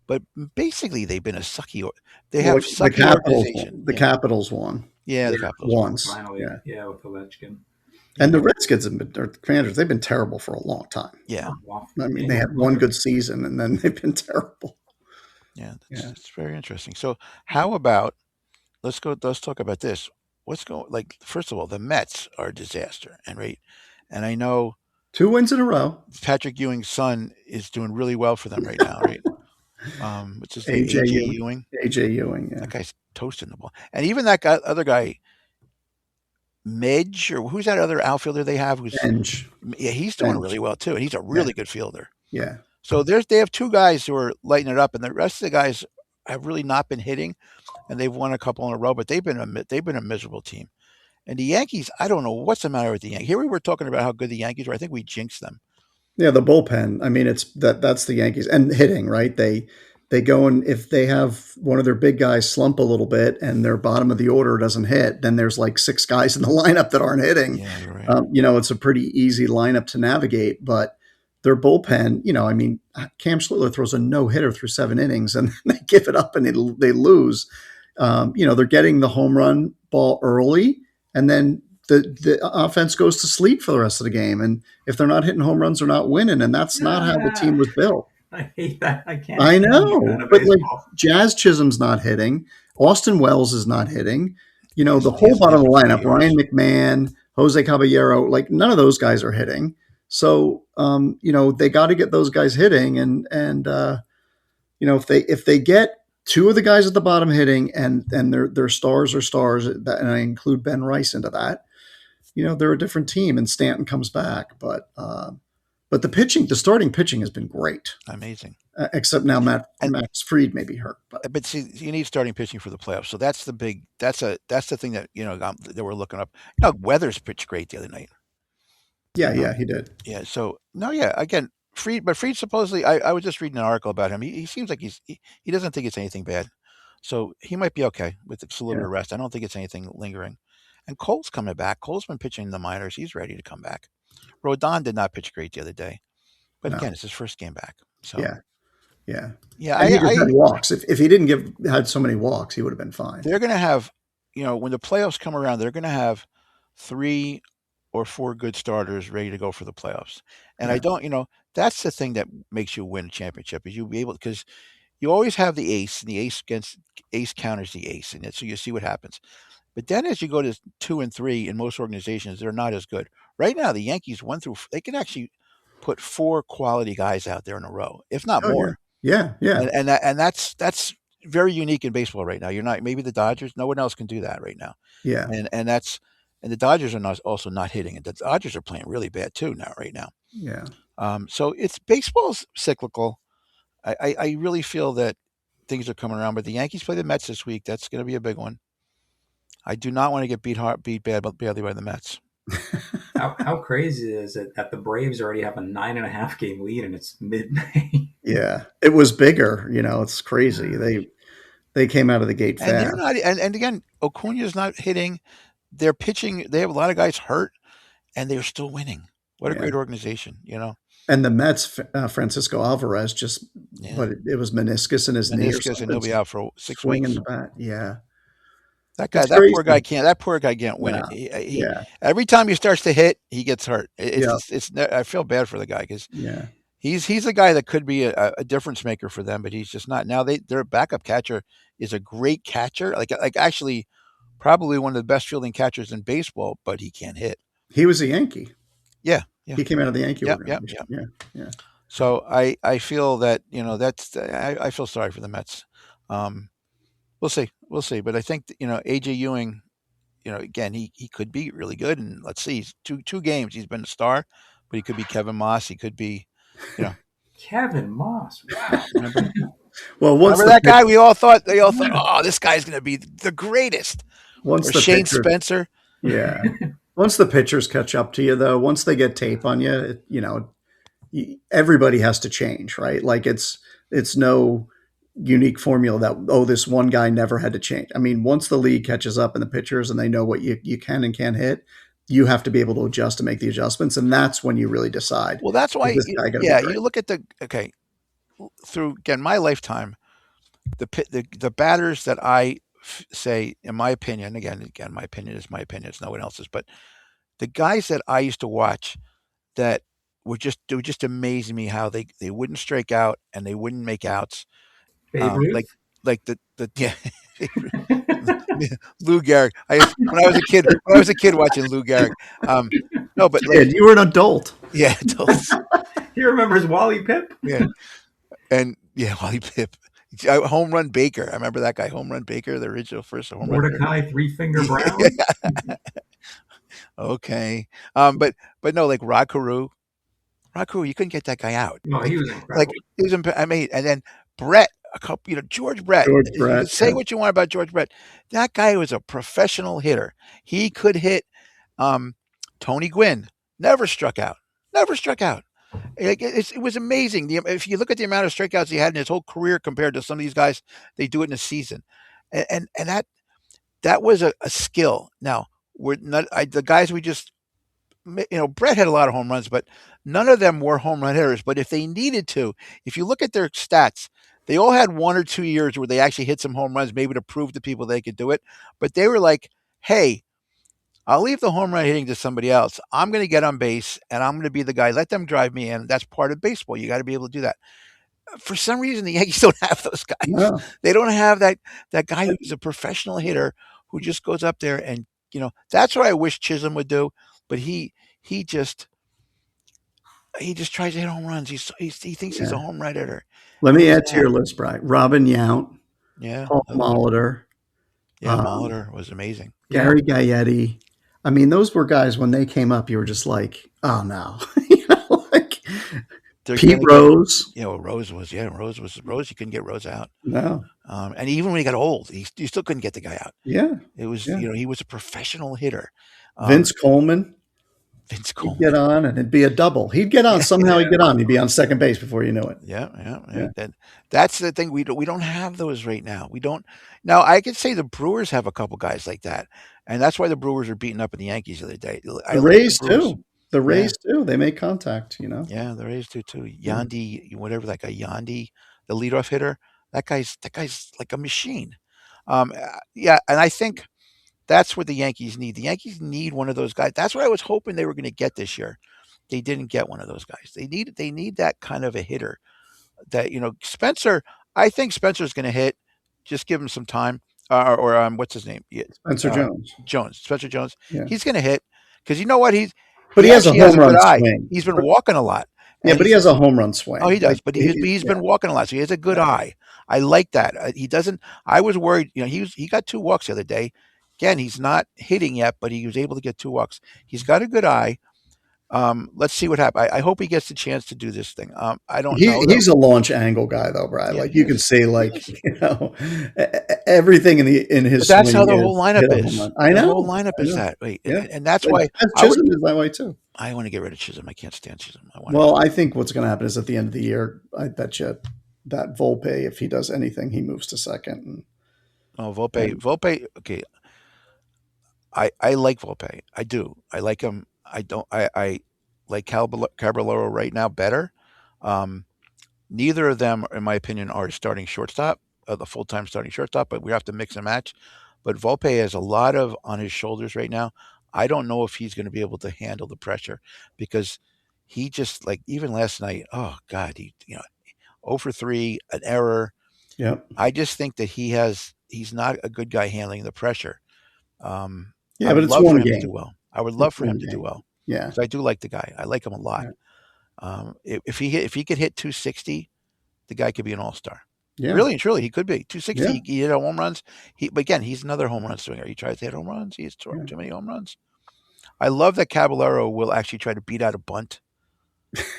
S3: but basically they've been a sucky. They
S4: Well,
S3: have sucky organization.
S4: The Capitals won
S3: Yeah, the
S5: Yeah,
S3: Capitals won.
S4: once.
S5: finally,
S4: Yeah.
S5: yeah, with Ovechkin.
S4: And
S3: Yeah,
S4: the Redskins have been, or the Commanders, they've been terrible for a long time.
S3: yeah,
S5: Oh, well,
S4: I mean,
S5: yeah,
S4: they had one good season and then they've been terrible.
S3: yeah.
S4: Yeah.
S3: It's very interesting. So, how about let's go? Let's talk about this. What's going like? First of all, the Mets are a disaster, and I know
S4: 2 wins in a row.
S3: Patrick Ewing's son is doing really well for them right now, right? What's his name?
S4: AJ
S3: AJ
S4: Ewing.
S3: Ewing.
S4: AJ Ewing. Yeah.
S3: That guy's toasting the ball, and even that guy, other guy, Midge, or who's that other outfielder they have?
S4: Benj.
S3: Yeah, he's doing
S4: Benj.
S3: really well too, and he's a
S4: Yeah.
S3: really good fielder.
S4: Yeah.
S3: So they have two guys who are lighting it up, and the rest of the guys have really not been hitting, and they've won a couple in a row, but they've been a miserable team. And the Yankees, I don't know what's the matter with the Yankees. Here we were talking about how good the Yankees were. I think we jinxed them.
S4: Yeah, the bullpen. I mean, that's the Yankees and hitting, right? They go and if they have one of their big guys slump a little bit and their bottom of the order doesn't hit, then there's like 6 guys in the lineup that aren't hitting.
S3: Yeah, you're right.
S4: It's a pretty easy lineup to navigate, but their bullpen, I mean, Cam Schlittler throws a no hitter through 7 innings and they give it up and they lose. They're getting the home run ball early, and then the offense goes to sleep for the rest of the game. And if they're not hitting home runs, they're not winning. And that's not how the team was built.
S5: I hate that. I can't.
S4: I
S5: stand
S4: know,
S5: that in
S4: but like
S5: baseball.
S4: Jazz Chisholm's not hitting. Austin Wells is not hitting. The
S3: Yes,
S4: whole
S3: yes,
S4: bottom of the
S3: yes,
S4: lineup,
S3: yes.
S4: Ryan McMahon, Jose Caballero, like none of those guys are hitting. So, they got to get those guys hitting. And if they get two of the guys at the bottom hitting and their stars are stars, and I include Ben Rice into that, they're a different team and Stanton comes back. But the starting pitching has been great.
S3: Amazing.
S4: Except now
S3: And-
S4: Max Fried may be hurt.
S3: But see, you need starting pitching for the playoffs. So that's the thing that that we're looking up. Weathers pitched great the other night.
S4: Yeah, he did.
S3: Yeah. So no, yeah. Again, Fried supposedly. I was just reading an article about him. He seems like he doesn't think it's anything bad. So he might be okay with the little bit of rest. I don't think it's anything lingering. And Cole's coming back. Cole's been pitching in the minors. He's ready to come back. Rodon did not pitch great the other day, but
S4: No.
S3: again, it's his first game back. So
S4: Yeah.
S3: yeah.
S4: And he just had walks. If he didn't had so many walks, he would have been fine.
S3: They're going to have, when the playoffs come around, they're going to have 3 or 4 good starters ready to go for the playoffs. And
S4: Yeah.
S3: I don't, that's the thing that makes you win a championship is you'll be able, because you always have the ace, and the ace counters the ace, and so you see what happens. But then as you go to 2 and 3 in most organizations, they're not as good. Right now, the Yankees they can actually put 4 quality guys out there in a row, if not
S4: Oh,
S3: more.
S4: Yeah.
S3: And that's very unique in baseball right now. You're not maybe the Dodgers. No one else can do that right now.
S4: Yeah.
S3: And the Dodgers are also not hitting, and the Dodgers are playing really bad too right now.
S4: Yeah.
S3: So it's baseball's cyclical. I really feel that things are coming around, but the Yankees play the Mets this week. That's going to be a big one. I do not want to get beat badly by the Mets.
S5: How crazy is it that the Braves already have a 9.5 game lead and it's mid-May?
S4: Yeah, it was bigger. It's crazy. They came out of the gate
S3: And
S4: fast.
S3: they're not. And again, Acuna's not hitting. They're pitching. They have a lot of guys hurt, and they're still winning. What a
S4: Yeah.
S3: great organization,
S4: And the Mets, Francisco Alvarez, just
S3: Yeah.
S4: but it was meniscus in his knee or
S3: Meniscus,
S4: something.
S3: and he'll be out for 6
S4: Swinging
S3: weeks.
S4: the bat. Yeah,
S3: That guy,
S4: it's
S3: that
S4: crazy.
S3: poor guy can't. That poor guy can't win
S4: No.
S3: it.
S4: Yeah,
S3: Every time he starts to hit, he gets hurt.
S4: Yeah.
S3: I feel bad for the guy because
S4: yeah.
S3: he's a guy that could be a difference maker for them, but he's just not. Now their backup catcher is a great catcher, like actually probably one of the best fielding catchers in baseball, but he can't hit.
S4: He was a Yankee.
S3: Yeah.
S4: He came out of the Yankee
S3: Yep,
S4: organization.
S3: yep.
S4: Yeah.
S3: So I feel that I feel sorry for the Mets. We'll see, but I think AJ Ewing, again he could be really good, and let's see, he's two games he's been a star, but he could be Kevin Moss, he could be,
S5: Kevin Moss. Wow.
S3: remember
S4: Well,
S3: that guy? They all thought, oh, this guy's going to be the greatest.
S4: Once
S3: Or
S4: the
S3: Shane
S4: pitcher,
S3: Spencer.
S4: Yeah. Once the pitchers catch up to you, though, once they get tape on you, everybody has to change, right? Like it's no unique formula that, this one guy never had to change. I mean, once the league catches up and the pitchers and they know what you can and can't hit, you have to be able to adjust and make the adjustments, and that's when you really decide.
S3: Well, that's why, you look at through again my lifetime, the batters that I say, in my opinion, again, my opinion is my opinion, it's no one else's, but the guys that I used to watch that it would just amaze me how they wouldn't strike out and they wouldn't make outs. Like the yeah, Lou Gehrig. When I was a kid watching Lou Gehrig. No, but
S4: you were an adult.
S3: Yeah, adults.
S5: He remembers Wally Pipp.
S3: Yeah, and Wally Pipp. Home Run Baker. I remember that guy, Home Run Baker, the original first home run.
S5: Mordecai Three-Finger Brown.
S3: Okay, but no, like Rod Carew. You couldn't get that guy out.
S5: No, he was incredible.
S3: And then Brett, George Brett. Say what you want about George Brett. That guy was a professional hitter. He could hit. Tony Gwynn never struck out. It was amazing. If you look at the amount of strikeouts he had in his whole career compared to some of these guys, they do it in a season, and that was a skill. Now we're not the guys we just. Brett had a lot of home runs, but none of them were home run hitters. But if they needed to, if you look at their stats, they all had 1 or 2 years where they actually hit some home runs, maybe to prove to people they could do it. But they were like, hey, I'll leave the home run hitting to somebody else. I'm going to get on base, and I'm going to be the guy. Let them drive me in. That's part of baseball. You got to be able to do that. For some reason, the Yankees don't have those guys.
S4: No.
S3: They don't have that guy who's a professional hitter who just goes up there and, that's what I wish Chisholm would do. But he just tries to hit home runs. He thinks he's a home run hitter.
S4: Let me add to your list, Bryan. Robin Yount.
S3: Yeah.
S4: Paul Molitor.
S3: Yeah, Molitor was amazing.
S4: Gary Gaetti. I mean, those were guys when they came up, you were just like, oh no. Pete Rose.
S3: Rose was. You couldn't get Rose out.
S4: No.
S3: And even when he got old, you still couldn't get the guy out.
S4: Yeah.
S3: It was, he was a professional hitter.
S4: Vince Coleman.
S3: He'd
S4: get on and it'd be a double. He'd get on. Somehow he'd get on. He'd be on second base before you knew it.
S3: Yeah. That's the thing. We don't have those right now. We don't. Now, I could say the Brewers have a couple guys like that. And that's why the Brewers are beating up on the Yankees the other day.
S4: The Rays, too. The Rays, too. They make contact,
S3: Yeah, the Rays do, too. Yandy, whatever that guy, Yandy, the leadoff hitter, that guy's like a machine. And I think that's what the Yankees need. The Yankees need one of those guys. That's what I was hoping they were going to get this year. They didn't get one of those guys. They need that kind of a hitter. That Spencer. I think Spencer's going to hit. Just give him some time. Or what's his name?
S4: Spencer Jones.
S3: Spencer Jones.
S4: Yeah.
S3: He's going to hit because you know what he
S4: has a home run swing.
S3: He's been walking a lot.
S4: Yeah, but he has a home run swing.
S3: Oh, he does. But he's been walking a lot, so he has a good eye. I like that. He doesn't. I was worried. He got 2 walks the other day. Again, he's not hitting yet, but he was able to get 2 walks. He's got a good eye. Let's see what happens. I hope he gets the chance to do this thing. I don't know though.
S4: He's a launch angle guy though, Brad.
S3: Yeah,
S4: Like
S3: he
S4: you can
S3: is.
S4: see,
S3: He
S4: like
S3: is.
S4: everything in
S3: But
S4: his
S3: that's how
S4: swing
S3: the
S4: is
S3: whole
S4: hit
S3: lineup
S4: a home
S3: is.
S4: run. I
S3: The whole
S4: know,
S3: lineup
S4: I
S3: is
S4: know.
S3: that. Wait,
S4: Yeah,
S3: and that's
S4: but
S3: why I would.
S4: Chisholm is that way too.
S3: I want to get rid of Chisholm. I can't stand Chisholm. I want
S4: Well,
S3: to.
S4: I think what's going to happen is at the end of the year, I bet you that Volpe, if he does anything, he moves to second.
S3: Oh, Volpe.
S4: And
S3: Volpe. Okay, I like Volpe. I do. I like him. I don't. I like Caballero right now better. Um, Neither of them, in my opinion, are starting shortstop, the full time starting shortstop. But we have to mix and match. But Volpe has a lot of on his shoulders right now. I don't know if he's going to be able to handle the pressure because he just like even last night. Oh God, he 0 for 3, an error.
S4: yeah,
S3: I just think that he's not a good guy handling the pressure. I
S4: yeah, but
S3: would
S4: it's
S3: love for
S4: one
S3: him to do
S4: game.
S3: well. I would love
S4: It's
S3: for him
S4: one
S3: to do
S4: game.
S3: well
S4: Yeah,
S3: because I do like the guy. I like him a lot.
S4: yeah,
S3: If he could hit 260, the guy could be an all star.
S4: yeah,
S3: Really and truly, he could be 260.
S4: yeah,
S3: He hit home runs. But again, he's another home run swinger. He tries to hit home runs. He has
S4: yeah.
S3: too many home runs. I love that Caballero will actually try to beat out a bunt.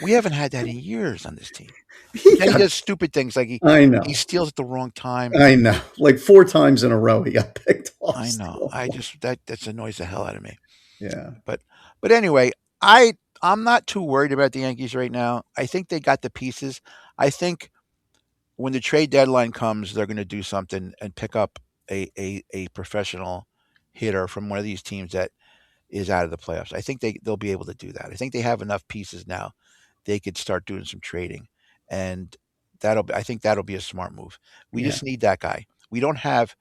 S3: We haven't had that in years on this team.
S4: He
S3: But then he
S4: got.
S3: does stupid things like
S4: I
S3: he
S4: know.
S3: steals at the wrong time.
S4: I know. Like 4 times in a row, he got picked off.
S3: I know.
S4: Still.
S3: I just that annoys the hell out of me.
S4: Yeah,
S3: But anyway, I'm not too worried about the Yankees right now. I think they got the pieces. I think when the trade deadline comes, they're going to do something and pick up a professional hitter from one of these teams that is out of the playoffs. I think they'll be able to do that. I think they have enough pieces now. They could start doing some trading, and I think that'll be a smart move. We
S4: yeah.
S3: just need that guy. We don't have,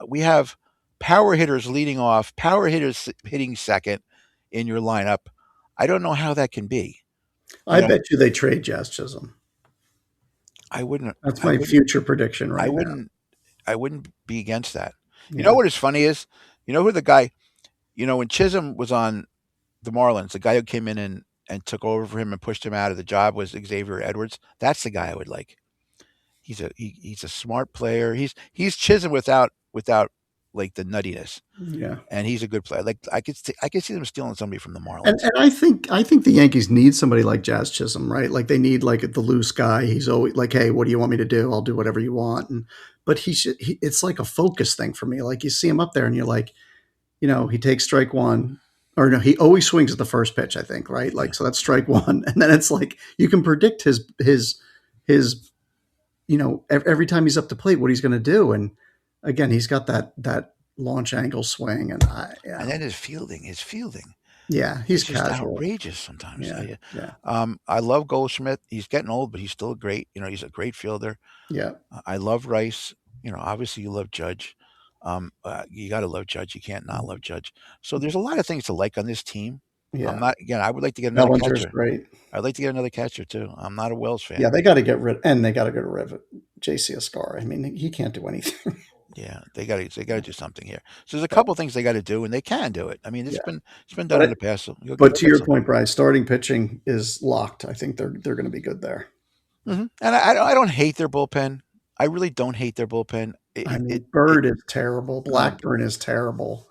S3: we have power hitters leading off, power hitters hitting second in your lineup. I don't know how that can be. You
S4: I
S3: know,
S4: bet you they trade Jazz Chisholm.
S3: I wouldn't,
S4: That's
S3: I
S4: my
S3: wouldn't,
S4: future prediction
S3: I
S4: right now.
S3: wouldn't, I wouldn't be against that. You know
S4: Yeah,
S3: what is funny is, you know who the guy, when Chisholm was on the Marlins, the guy who came in and took over for him and pushed him out of the job was Xavier Edwards. That's the guy I would like. He's a smart player. He's Chisholm without like the nuttiness,
S4: yeah.
S3: and he's a good player. Like I could see them stealing somebody from the
S4: And
S3: Marlins.
S4: and I think the Yankees need somebody like Jazz Chisholm, right? Like they need like the loose guy. He's always like, "Hey, what do you want me to do? I'll do whatever you want." But it's like a focus thing for me. Like you see him up there, and you're like, he takes strike one, or no, he always swings at the first pitch. I think, right?
S3: Yeah,
S4: Like so that's strike one, and then it's like you can predict his every time he's up to plate what he's going to do, and again he's got that launch angle swing, and
S3: and then his fielding
S4: yeah, he's
S3: is just
S4: casual.
S3: outrageous sometimes.
S4: Yeah, yeah,
S3: I love Goldschmidt. He's getting old, but he's still a great. He's a great fielder.
S4: yeah,
S3: I love Rice. Obviously you love Judge. You got to love Judge. You can't not love Judge. So there's a lot of things to like on this team. I'm
S4: yeah.
S3: not again. I would like to get another
S4: Bellinger's
S3: catcher.
S4: great.
S3: I'd like to get another catcher too. I'm not a Wells
S4: Yeah,
S3: fan.
S4: they got to get rid, and they got to get rid of JC Escar. I mean, he can't do anything.
S3: Yeah, they got to do something here. So there's a couple things they got to do, and they can do it. I mean,
S4: Yeah,
S3: it's been done in
S4: but
S3: the past. So
S4: but
S3: go
S4: to
S3: get
S4: your
S3: somebody.
S4: point, Bryce, starting pitching is locked. I think they're going to be good there.
S3: And I don't hate their bullpen. I really don't hate their bullpen.
S4: I
S3: It
S4: mean, Bird
S3: it
S4: is terrible.
S3: no,
S4: Blackburn is terrible.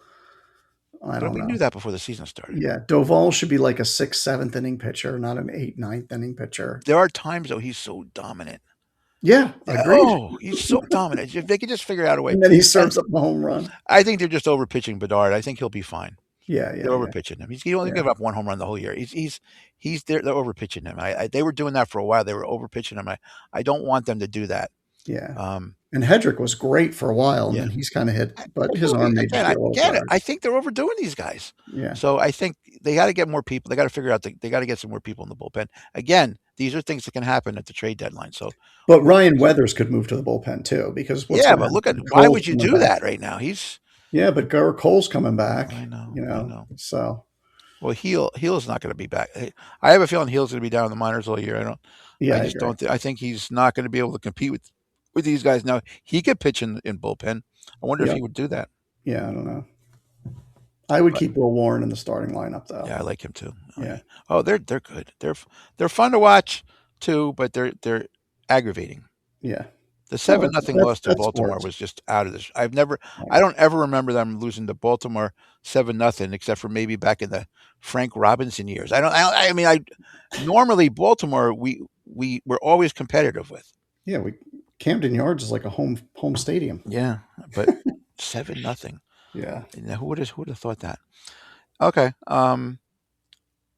S4: I
S3: but
S4: don't
S3: we
S4: know.
S3: knew that before the season started.
S4: Yeah, Doval should be like a sixth, seventh inning pitcher, not an eighth, ninth inning pitcher.
S3: There are times though he's so dominant.
S4: Yeah,
S3: Yeah,
S4: agreed.
S3: oh, he's so dominant. If they could just figure out a way,
S4: And then he
S3: and
S4: serves up a home run.
S3: I think they're just over pitching Bedard. I think he'll be fine.
S4: Yeah,
S3: They're
S4: yeah,
S3: over
S4: yeah,
S3: pitching him. He only
S4: yeah,
S3: gave up one home run the whole year. He's they're over pitching him. They were doing that for a while. They were over pitching him. I don't want them to do that.
S4: yeah.
S3: Um,
S4: And Hedrick was great for a while, and
S3: yeah,
S4: then he's kind of hit,
S3: I,
S4: but
S3: I
S4: his
S3: do.
S4: arm may
S3: Again,
S4: just be
S3: I
S4: a little
S3: get it.
S4: tired.
S3: I think they're overdoing these guys.
S4: Yeah,
S3: So I think they got to get more people. They got to figure out. They got to get some more people in the bullpen. Again, these are things that can happen at the trade deadline. So,
S4: but Ryan Weathers could move to the bullpen too, because what's
S3: yeah,
S4: going to
S3: but look at
S4: happen?
S3: why
S4: Cole's
S3: would you
S4: coming
S3: do
S4: back.
S3: that right now? He's
S4: Yeah, but Garrett Cole's coming back.
S3: I know, I know.
S4: So
S3: Well, Heel's not going to be back. I have a feeling Heel's going to be down in the minors all year.
S4: yeah,
S3: I
S4: I
S3: just
S4: agree.
S3: don't. I think he's not going to be able to compete with these guys. Now he could pitch in bullpen. I wonder if
S4: Yeah,
S3: he would do that.
S4: yeah, I don't know. I would
S3: But
S4: keep Will Warren in the starting lineup though.
S3: yeah, I like him too. Oh
S4: Yeah,
S3: yeah. Oh, they're good. They're fun to watch too, but they're aggravating.
S4: yeah,
S3: The 7-0 loss to
S4: that's
S3: Baltimore
S4: sports.
S3: was just out of this. I don't ever remember them losing to Baltimore 7-0, except for maybe back in the Frank Robinson years. I mean, normally Baltimore we're always competitive with.
S4: Yeah, Camden Yards is like a home stadium.
S3: Yeah, but 7-0.
S4: Yeah.
S3: Now, who would have thought that? Okay. How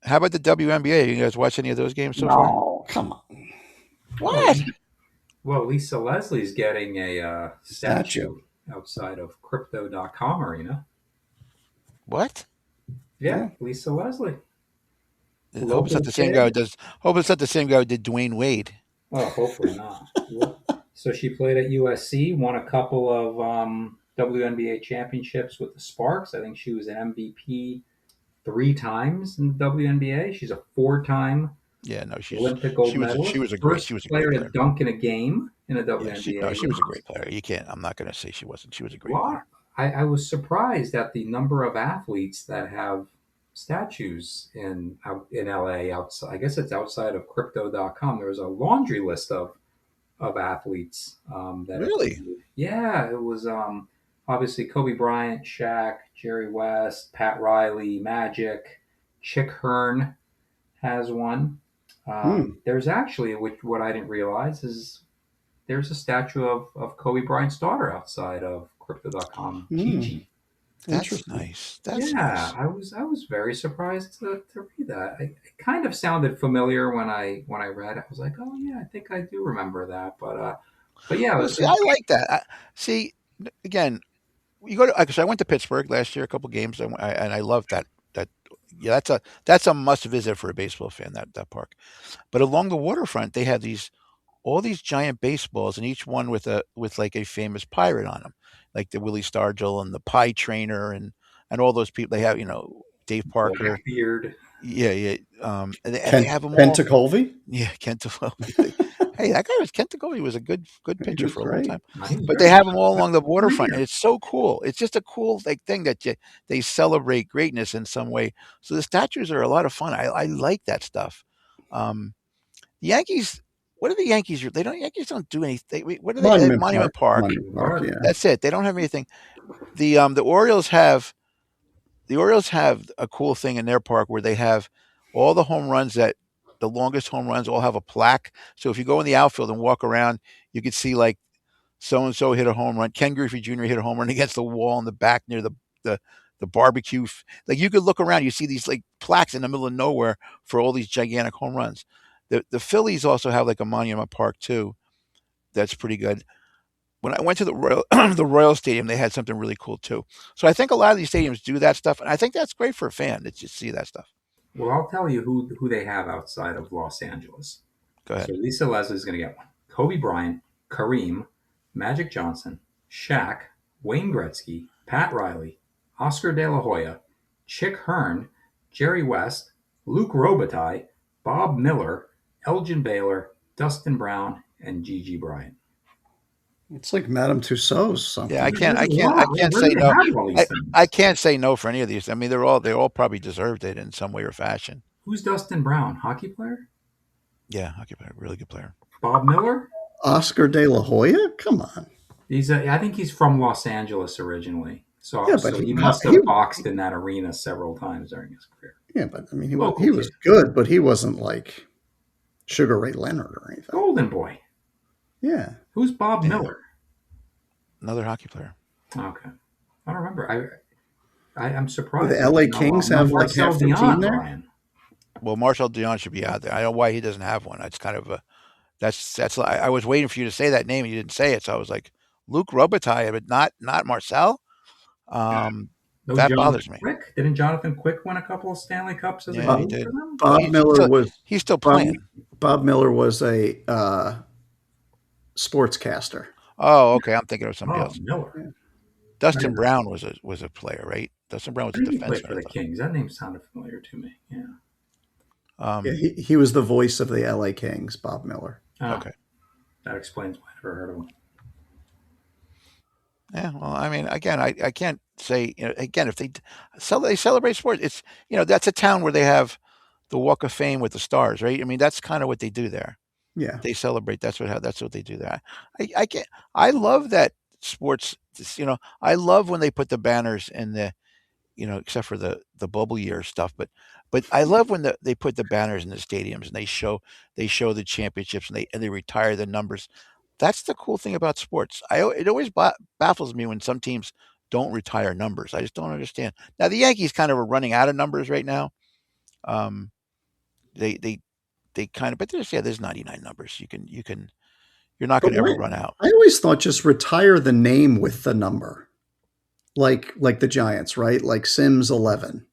S3: about the WNBA? You guys watch any of those games so far?
S4: No, come on.
S3: What?
S5: Well, Lisa Leslie's getting a
S4: Statue.
S5: statue outside of crypto.com arena.
S3: What?
S5: Yeah, Lisa Leslie.
S3: Hope it's not the same guy who does. Hope it's not the same guy who did Dwayne Wade.
S5: Oh, hopefully not. So she played at USC, won a couple of WNBA championships with the Sparks. I think she was an MVP 3 times in the WNBA. She's a 4-time Olympic gold medalist.
S3: She was a great
S5: player
S3: player
S5: to dunk in a game in a
S3: WNBA.
S5: Yeah,
S3: she was a great player. You can't. I'm not going to say she wasn't. She was a great player.
S5: I was surprised at the number of athletes that have statues in LA. Outside, I guess it's outside of crypto.com. There was a laundry list of athletes that
S3: really.
S5: Yeah, it was obviously Kobe Bryant, Shaq, Jerry West, Pat Riley, Magic, Chick Hearn has one. There's actually, what I didn't realize is there's a statue of Kobe Bryant's daughter outside of crypto.com, Gigi.
S3: That's nice. That's
S5: nice. I was very surprised to read that. It kind of sounded familiar when I read it. I was like, oh yeah, I think I do remember that. But yeah,
S3: well, see, I like that. See, again, you go to. Because I went to Pittsburgh last year, a couple games, and I loved that. Yeah, that's a must visit for a baseball fan. That park. But along the waterfront, they have all these giant baseballs, and each one with like a famous pirate on them, like the Willie Stargell and the Pie Trainer and all those people. They have Dave Parker,
S5: Blackbeard.
S3: Yeah. And they have them all.
S4: Kent Tekulve?
S3: Yeah, Kent Tekulve. Hey, that guy Kent Tekulve was a good pitcher for a long time. But they have them all along the waterfront, and it's so cool. It's just a cool thing that they celebrate greatness in some way. So the statues are a lot of fun. I like that stuff. The Yankees. What are the Yankees? Yankees don't do anything. What are they? Monument Park.
S4: Monument Park, yeah.
S3: That's it. They don't have anything. The Orioles have a cool thing in their park where they have all the home runs the longest home runs all have a plaque. So if you go in the outfield and walk around, you could see like so and so hit a home run. Ken Griffey Jr. hit a home run against the wall in the back near the barbecue. Like you could look around, you see these like plaques in the middle of nowhere for all these gigantic home runs. The Phillies also have like a monument park too. That's pretty good. When I went to the Royal Stadium, they had something really cool too. So I think a lot of these stadiums do that stuff, and I think that's great for a fan to just see that stuff.
S5: Well, I'll tell you who they have outside of Los Angeles.
S3: Go ahead.
S5: So Lisa Leslie is going to get one. Kobe Bryant, Kareem, Magic Johnson, Shaq, Wayne Gretzky, Pat Riley, Oscar De La Hoya, Chick Hearn, Jerry West, Luke Robitaille, Bob Miller, Elgin Baylor, Dustin Brown, and Gigi Bryant.
S4: It's like Madame Tussauds something.
S3: Yeah, I can't say no. I can't say no for any of these. I mean, they all probably deserved it in some way or fashion.
S5: Who's Dustin Brown? Hockey player?
S3: Yeah, hockey player, really good player.
S5: Bob Miller?
S4: Oscar De La Hoya? Come on.
S5: I think he's from Los Angeles originally. So he must have boxed in that arena several times during his career.
S4: Yeah, but I mean, he was good, but he wasn't like Sugar Ray Leonard or anything.
S5: Golden Boy.
S4: Yeah.
S5: Who's Bob Miller?
S3: Another hockey player.
S5: Okay. I don't remember. I'm surprised.
S4: The LA Kings have like half the team there?
S5: Bryan.
S3: Well, Marcel Dionne should be out there. I don't know why he doesn't have one. That's kind of that's I was waiting for you to say that name and you didn't say it. So I was like, Luke Robitaille, but not Marcel. That bothers me.
S5: Quick? Didn't Jonathan Quick win a couple of Stanley Cups as
S3: he did.
S4: Bob Miller
S3: he's still playing.
S4: Bob Miller was a sportscaster.
S3: Oh, okay. I'm thinking of somebody else.
S5: Miller. Yeah.
S3: Dustin Brown was a player, right? Dustin Brown was a defenseman
S5: for the Kings. That name sounded familiar to me. Yeah.
S4: He was the voice of the LA Kings, Bob Miller.
S3: Okay.
S5: That explains why I never heard of him.
S3: Yeah, well, I mean, again, I can't say, again, if they celebrate sports, it's, that's a town where they have the Walk of Fame with the stars, right? I mean, that's kind of what they do there.
S4: Yeah.
S3: They celebrate. That's what they do there. I can't. I love that sports. I love when they put the banners in the except for the bubble year stuff. But I love when they put the banners in the stadiums and they show the championships and they retire the numbers. That's the cool thing about sports. It always baffles me when some teams don't retire numbers. I just don't understand. Now the Yankees kind of are running out of numbers right now. Um, they they they kind of, but there's 99 numbers. You're not
S4: But
S3: going to ever
S4: why?
S3: run out.
S4: I always thought just retire the name with the number, like the Giants, right? Like Sims 11,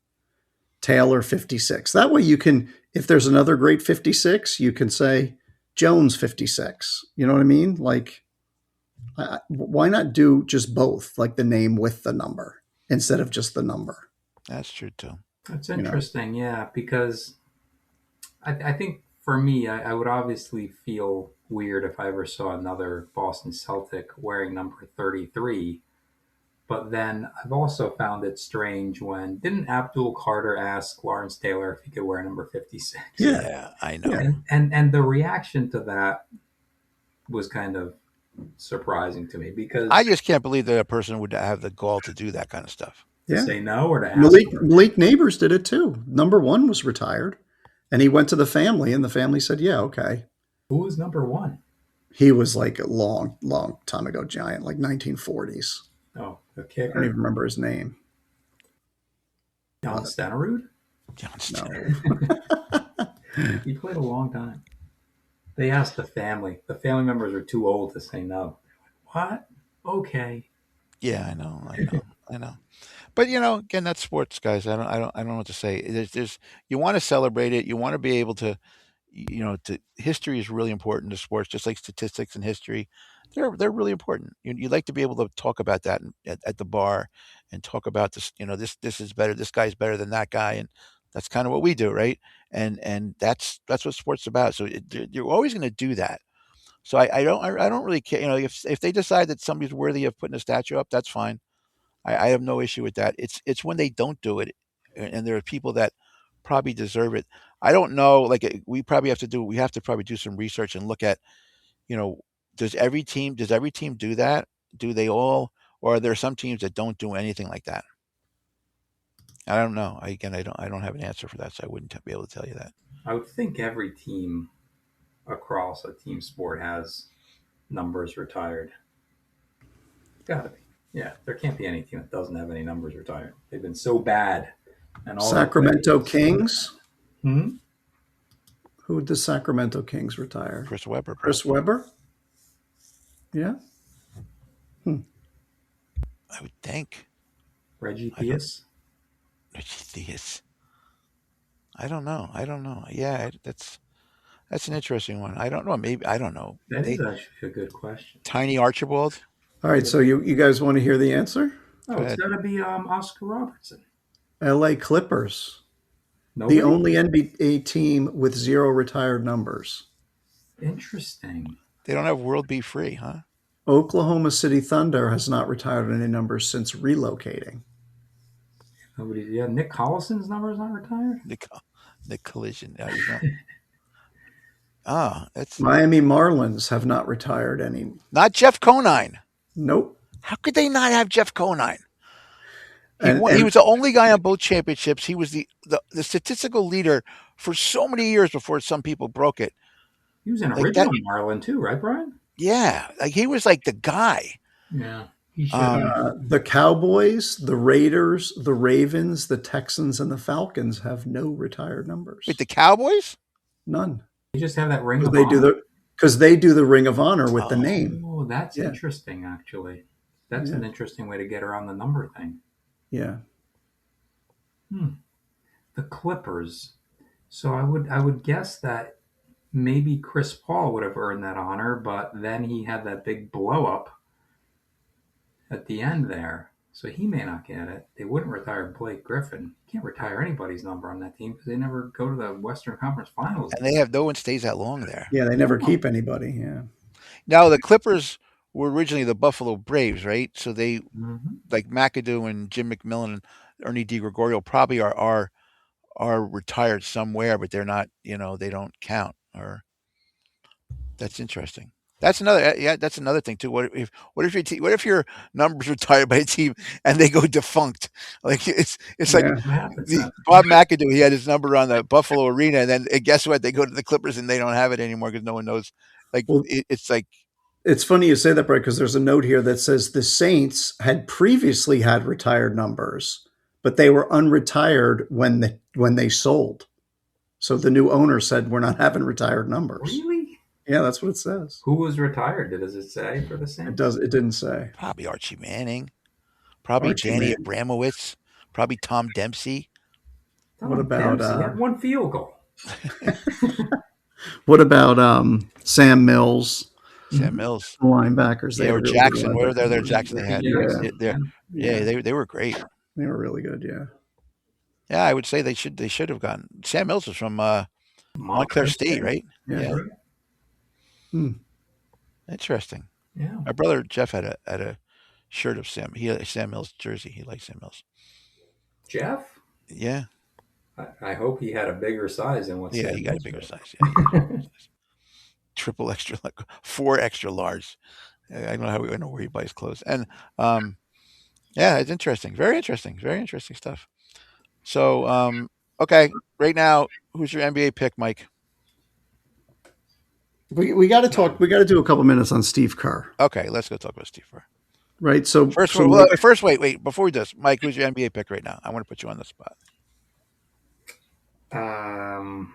S4: Taylor 56. That way you can, if there's another great 56, you can say Jones 56. You know what I mean? Like, why not do just both, like the name with the number instead of just the number?
S3: That's true too.
S5: That's
S4: You know?
S5: interesting, yeah, because I think for me, I would obviously feel weird if I ever saw another Boston Celtic wearing number 33. But then I've also found it strange when didn't Abdul Carter ask Lawrence Taylor if he could wear number 56?
S4: Yeah.
S3: Yeah, I
S4: Yeah.
S3: know.
S5: And the reaction to that was kind of surprising to me because
S3: I just can't believe that a person would have the gall to do that kind of stuff.
S5: to
S4: Yeah.
S5: say no or to ask
S4: Malik Neighbors did it too. Number one was retired, and he went to the family, and the family said, "Yeah, okay."
S5: who was number one?
S4: He was like a long, long time ago giant, like 1940s.
S5: Oh, the
S4: I don't
S5: kicker,
S4: even remember his name.
S5: John Stenerud.
S3: Johnston.
S4: No.
S5: He played a long time. They asked the family. The family members were too old to say no. What? Okay.
S3: Yeah, I know. But again, that's sports, guys. I don't know what to say. You want to celebrate it. You want to be able to, history is really important to sports, just like statistics and history. They're really important. You like to be able to talk about that at the bar, and talk about this. This is better. This guy's better than that guy, and that's kind of what we do, right? And that's what sports is about. So you're always going to do that. So I don't really care. If they decide that somebody's worthy of putting a statue up, that's fine. I have no issue with that. It's when they don't do it, and there are people that probably deserve it. I don't know. Like we have to probably do some research and look at, you know, does every team do that? Do they all, or are there some teams that don't do anything like that? I don't know. I don't have an answer for that, so I wouldn't be able to tell you that.
S5: I would think every team across a team sport has numbers retired. Gotta be. Yeah, there can't be any team that doesn't have any numbers retired. They've been so bad, and all
S4: Sacramento Kings.
S5: Hmm?
S4: Who did the Sacramento Kings retire?
S3: Chris Webber.
S4: Chris Webber? Yeah.
S3: I would think.
S5: Reggie
S3: I don't.
S5: Theus.
S3: Theus. I don't know. I don't know. Yeah, that's an interesting one. I don't know. Maybe I don't know.
S5: That is
S3: They
S5: actually a good question.
S3: Tiny Archibald.
S4: All right. So you guys want to hear the answer?
S5: Oh,
S3: Go
S5: it's
S3: ahead.
S5: got to be Oscar Robertson.
S4: LA Clippers.
S5: Nobody?
S4: The only NBA team with 0 retired numbers.
S5: Interesting.
S3: They don't have World Be Free, huh?
S4: Oklahoma City Thunder has not retired any numbers since relocating.
S5: Nobody. Yeah, Nick Collison's number is not retired.
S3: The collision. That's
S4: Miami Marlins have not retired any.
S3: not Jeff Conine.
S4: Nope.
S3: How could they not have Jeff Conine? He
S4: And,
S3: won, he
S4: and
S3: was the only guy on both championships. He was the statistical leader for so many years before some people broke it.
S5: He was an
S3: Like
S5: original
S3: that.
S5: Marlin too, right, Bryan?
S3: Yeah, like he was like the guy.
S5: Yeah, he should have.
S4: the Cowboys, the Raiders, the Ravens, the Texans, and the Falcons have no retired numbers.
S3: Wait, the Cowboys?
S4: None.
S5: You just have that ring
S4: Because
S5: of
S4: they
S5: honor.
S4: do they do the Ring of Honor with the
S3: Oh.
S4: name.
S5: Oh, that's
S4: Yeah.
S5: interesting. Actually, that's
S4: Yeah.
S5: an interesting way to get around the number thing.
S4: Yeah.
S5: The Clippers. So I would guess that maybe Chris Paul would have earned that honor, but then he had that big blow up at the end there. So he may not get it. They wouldn't retire Blake Griffin. You can't retire anybody's number on that team because they never go to the Western Conference Finals.
S3: And they have no one stays that long there.
S4: Yeah, they never keep anybody. Yeah.
S3: Now the Clippers were originally the Buffalo Braves, right? So they
S5: Mhm.
S3: like McAdoo and Jim McMillan and Ernie DiGregorio probably are retired somewhere, but they're not. They don't count. Or That's interesting. That's another yeah. That's another thing too. What if your numbers retired by a team and they go defunct? Like it's like
S4: Yeah.
S5: What happens
S3: the
S5: then?
S3: Bob McAdoo. He had his number on the Buffalo Arena, and then guess what? They go to the Clippers and they don't have it anymore because no one knows. Like
S4: Well,
S3: it's like
S4: it's funny you say that, Brett, because there's a note here that says the Saints had previously had retired numbers, but they were unretired when they sold. So the new owner said we're not having retired numbers.
S5: Really?
S4: Yeah, that's what it says.
S5: Who was retired? Does it say for the
S4: It
S5: Saints?
S4: does. It didn't say.
S3: probably Archie Manning, probably
S4: Archie
S3: Danny
S4: man.
S3: Abramowitz, probably Tom Dempsey.
S4: What
S5: Tom
S4: about
S5: Dempsey had one field goal.
S4: what about Sam Mills,
S3: Sam
S5: Mhm.
S3: Mills.
S4: the linebackers? They
S3: Yeah,
S4: had
S3: or
S4: a really good
S3: Jackson. Whatever
S4: linebacker.
S3: their Jackson they
S5: Ricky
S3: had.
S4: Yeah,
S5: Jackson.
S3: They're,
S5: Yeah.
S3: yeah,
S4: yeah,
S3: they were great.
S4: they were really good. Yeah.
S3: Yeah, I would say they should have gone. Sam Mills was from Montclair
S5: Montclair
S3: State,
S5: State.
S3: right?
S4: Yeah.
S5: That's
S3: Yeah,
S5: right.
S4: Hmm.
S3: interesting.
S5: Yeah.
S3: My brother Jeff had a shirt of Sam. He had a Sam Mills jersey. He liked Sam Mills.
S5: Jeff?
S3: Yeah,
S5: I hope he had a bigger size than what
S3: yeah,
S5: Sam
S3: he got a
S5: Mills
S3: bigger
S5: was.
S3: size. Yeah, he got a bigger size. Triple extra, like 4 extra large. I don't know I know where he buys clothes. And yeah, it's interesting. Very interesting. Very interesting stuff. So okay, right now, who's your NBA pick, Mike?
S4: We got to talk. We got to do a couple minutes on Steve Kerr,
S3: Okay, let's go talk about Steve Kerr.
S4: right? So
S3: First,
S4: so Mike,
S3: first, wait. Before we do this, Mike, who's your NBA pick right now? I want to put you on the spot.
S5: Um,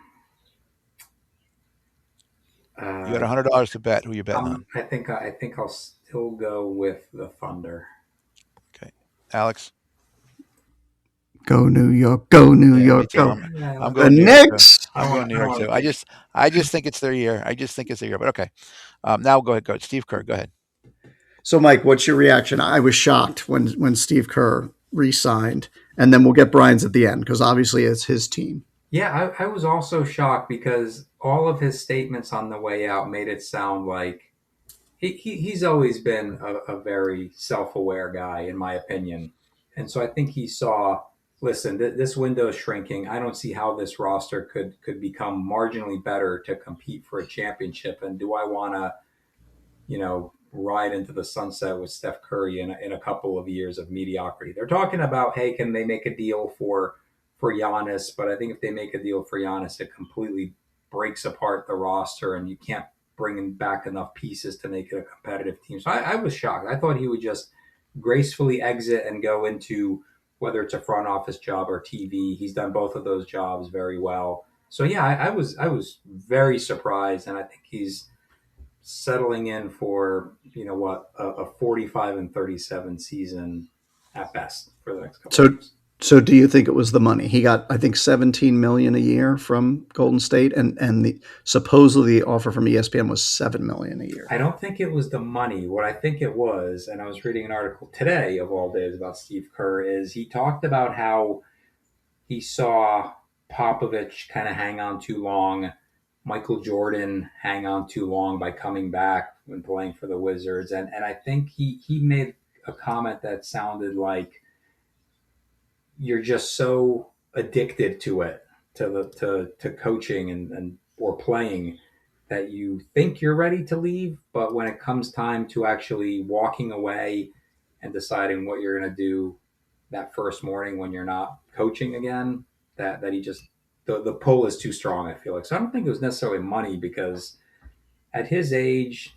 S3: You got
S5: uh,
S3: $100 to bet. Who you betting on?
S5: I think I'll still go with the Thunder.
S3: Okay, Alex.
S4: go New York, go New
S3: Yeah, me
S4: York,
S3: too.
S4: go
S3: I'm
S4: the
S3: going New York too.
S4: Knicks.
S3: I'm going New York too. I just think it's their year. I just think it's their year. But okay, now go ahead. Go ahead. Steve Kerr. Go ahead.
S4: So, Mike, what's your reaction? I was shocked when Steve Kerr re-signed, and then we'll get Brian's at the end because obviously it's his team.
S5: Yeah, I was also shocked because all of his statements on the way out made it sound like he's always been a very self-aware guy, in my opinion. And so I think he saw, listen, this window is shrinking. I don't see how this roster could become marginally better to compete for a championship. And do I want to, ride into the sunset with Steph Curry in a couple of years of mediocrity? They're talking about, hey, can they make a deal for Giannis? But I think if they make a deal for Giannis, it completely breaks apart the roster, and you can't bring back enough pieces to make it a competitive team. So I was shocked. I thought he would just gracefully exit and go into whether it's a front office job or TV. He's done both of those jobs very well. So yeah, I was very surprised, and I think he's settling in for a 45-37 season at best for the next couple of
S4: So,
S5: years.
S4: so do you think it was the money? He got, I think, 17 million a year from Golden State, and the supposedly the offer from ESPN was 7 million a year.
S5: I don't think it was the money. What I think it was, and I was reading an article today of all days about Steve Kerr, is he talked about how he saw Popovich kind of hang on too long, Michael Jordan hang on too long by coming back when playing for the Wizards. And I think he made a comment that sounded like you're just so addicted to it, to coaching and or playing, that you think you're ready to leave, but when it comes time to actually walking away and deciding what you're going to do that first morning when you're not coaching again, that he just the pull is too strong, I feel like. So I don't think it was necessarily money, because at his age,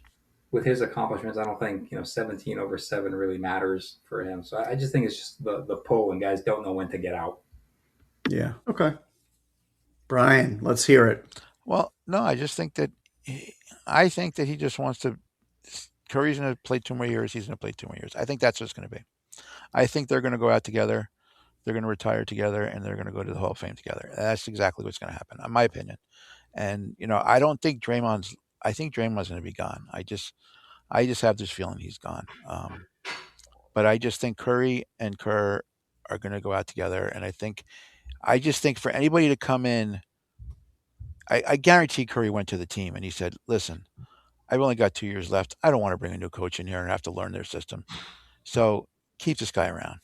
S5: with his accomplishments, I don't think 17 over 7 really matters for him. So I just think it's just the pull, and guys don't know when to get out.
S4: Yeah. Okay. Brian, let's hear it.
S3: Well, no, I think that he just wants to. Curry's going to play 2 more years. He's going to play 2 more years. I think that's what it's going to be. I think they're going to go out together. They're going to retire together, and they're going to go to the Hall of Fame together. That's exactly what's going to happen, in my opinion. And I don't think Draymond's. I think Draymond's going to be gone. I just have this feeling he's gone. But I just think Curry and Kerr are going to go out together, and I just think for anybody to come in, I guarantee Curry went to the team and he said, "Listen, I've only got 2 years left. I don't want to bring a new coach in here and have to learn their system. So keep this guy around."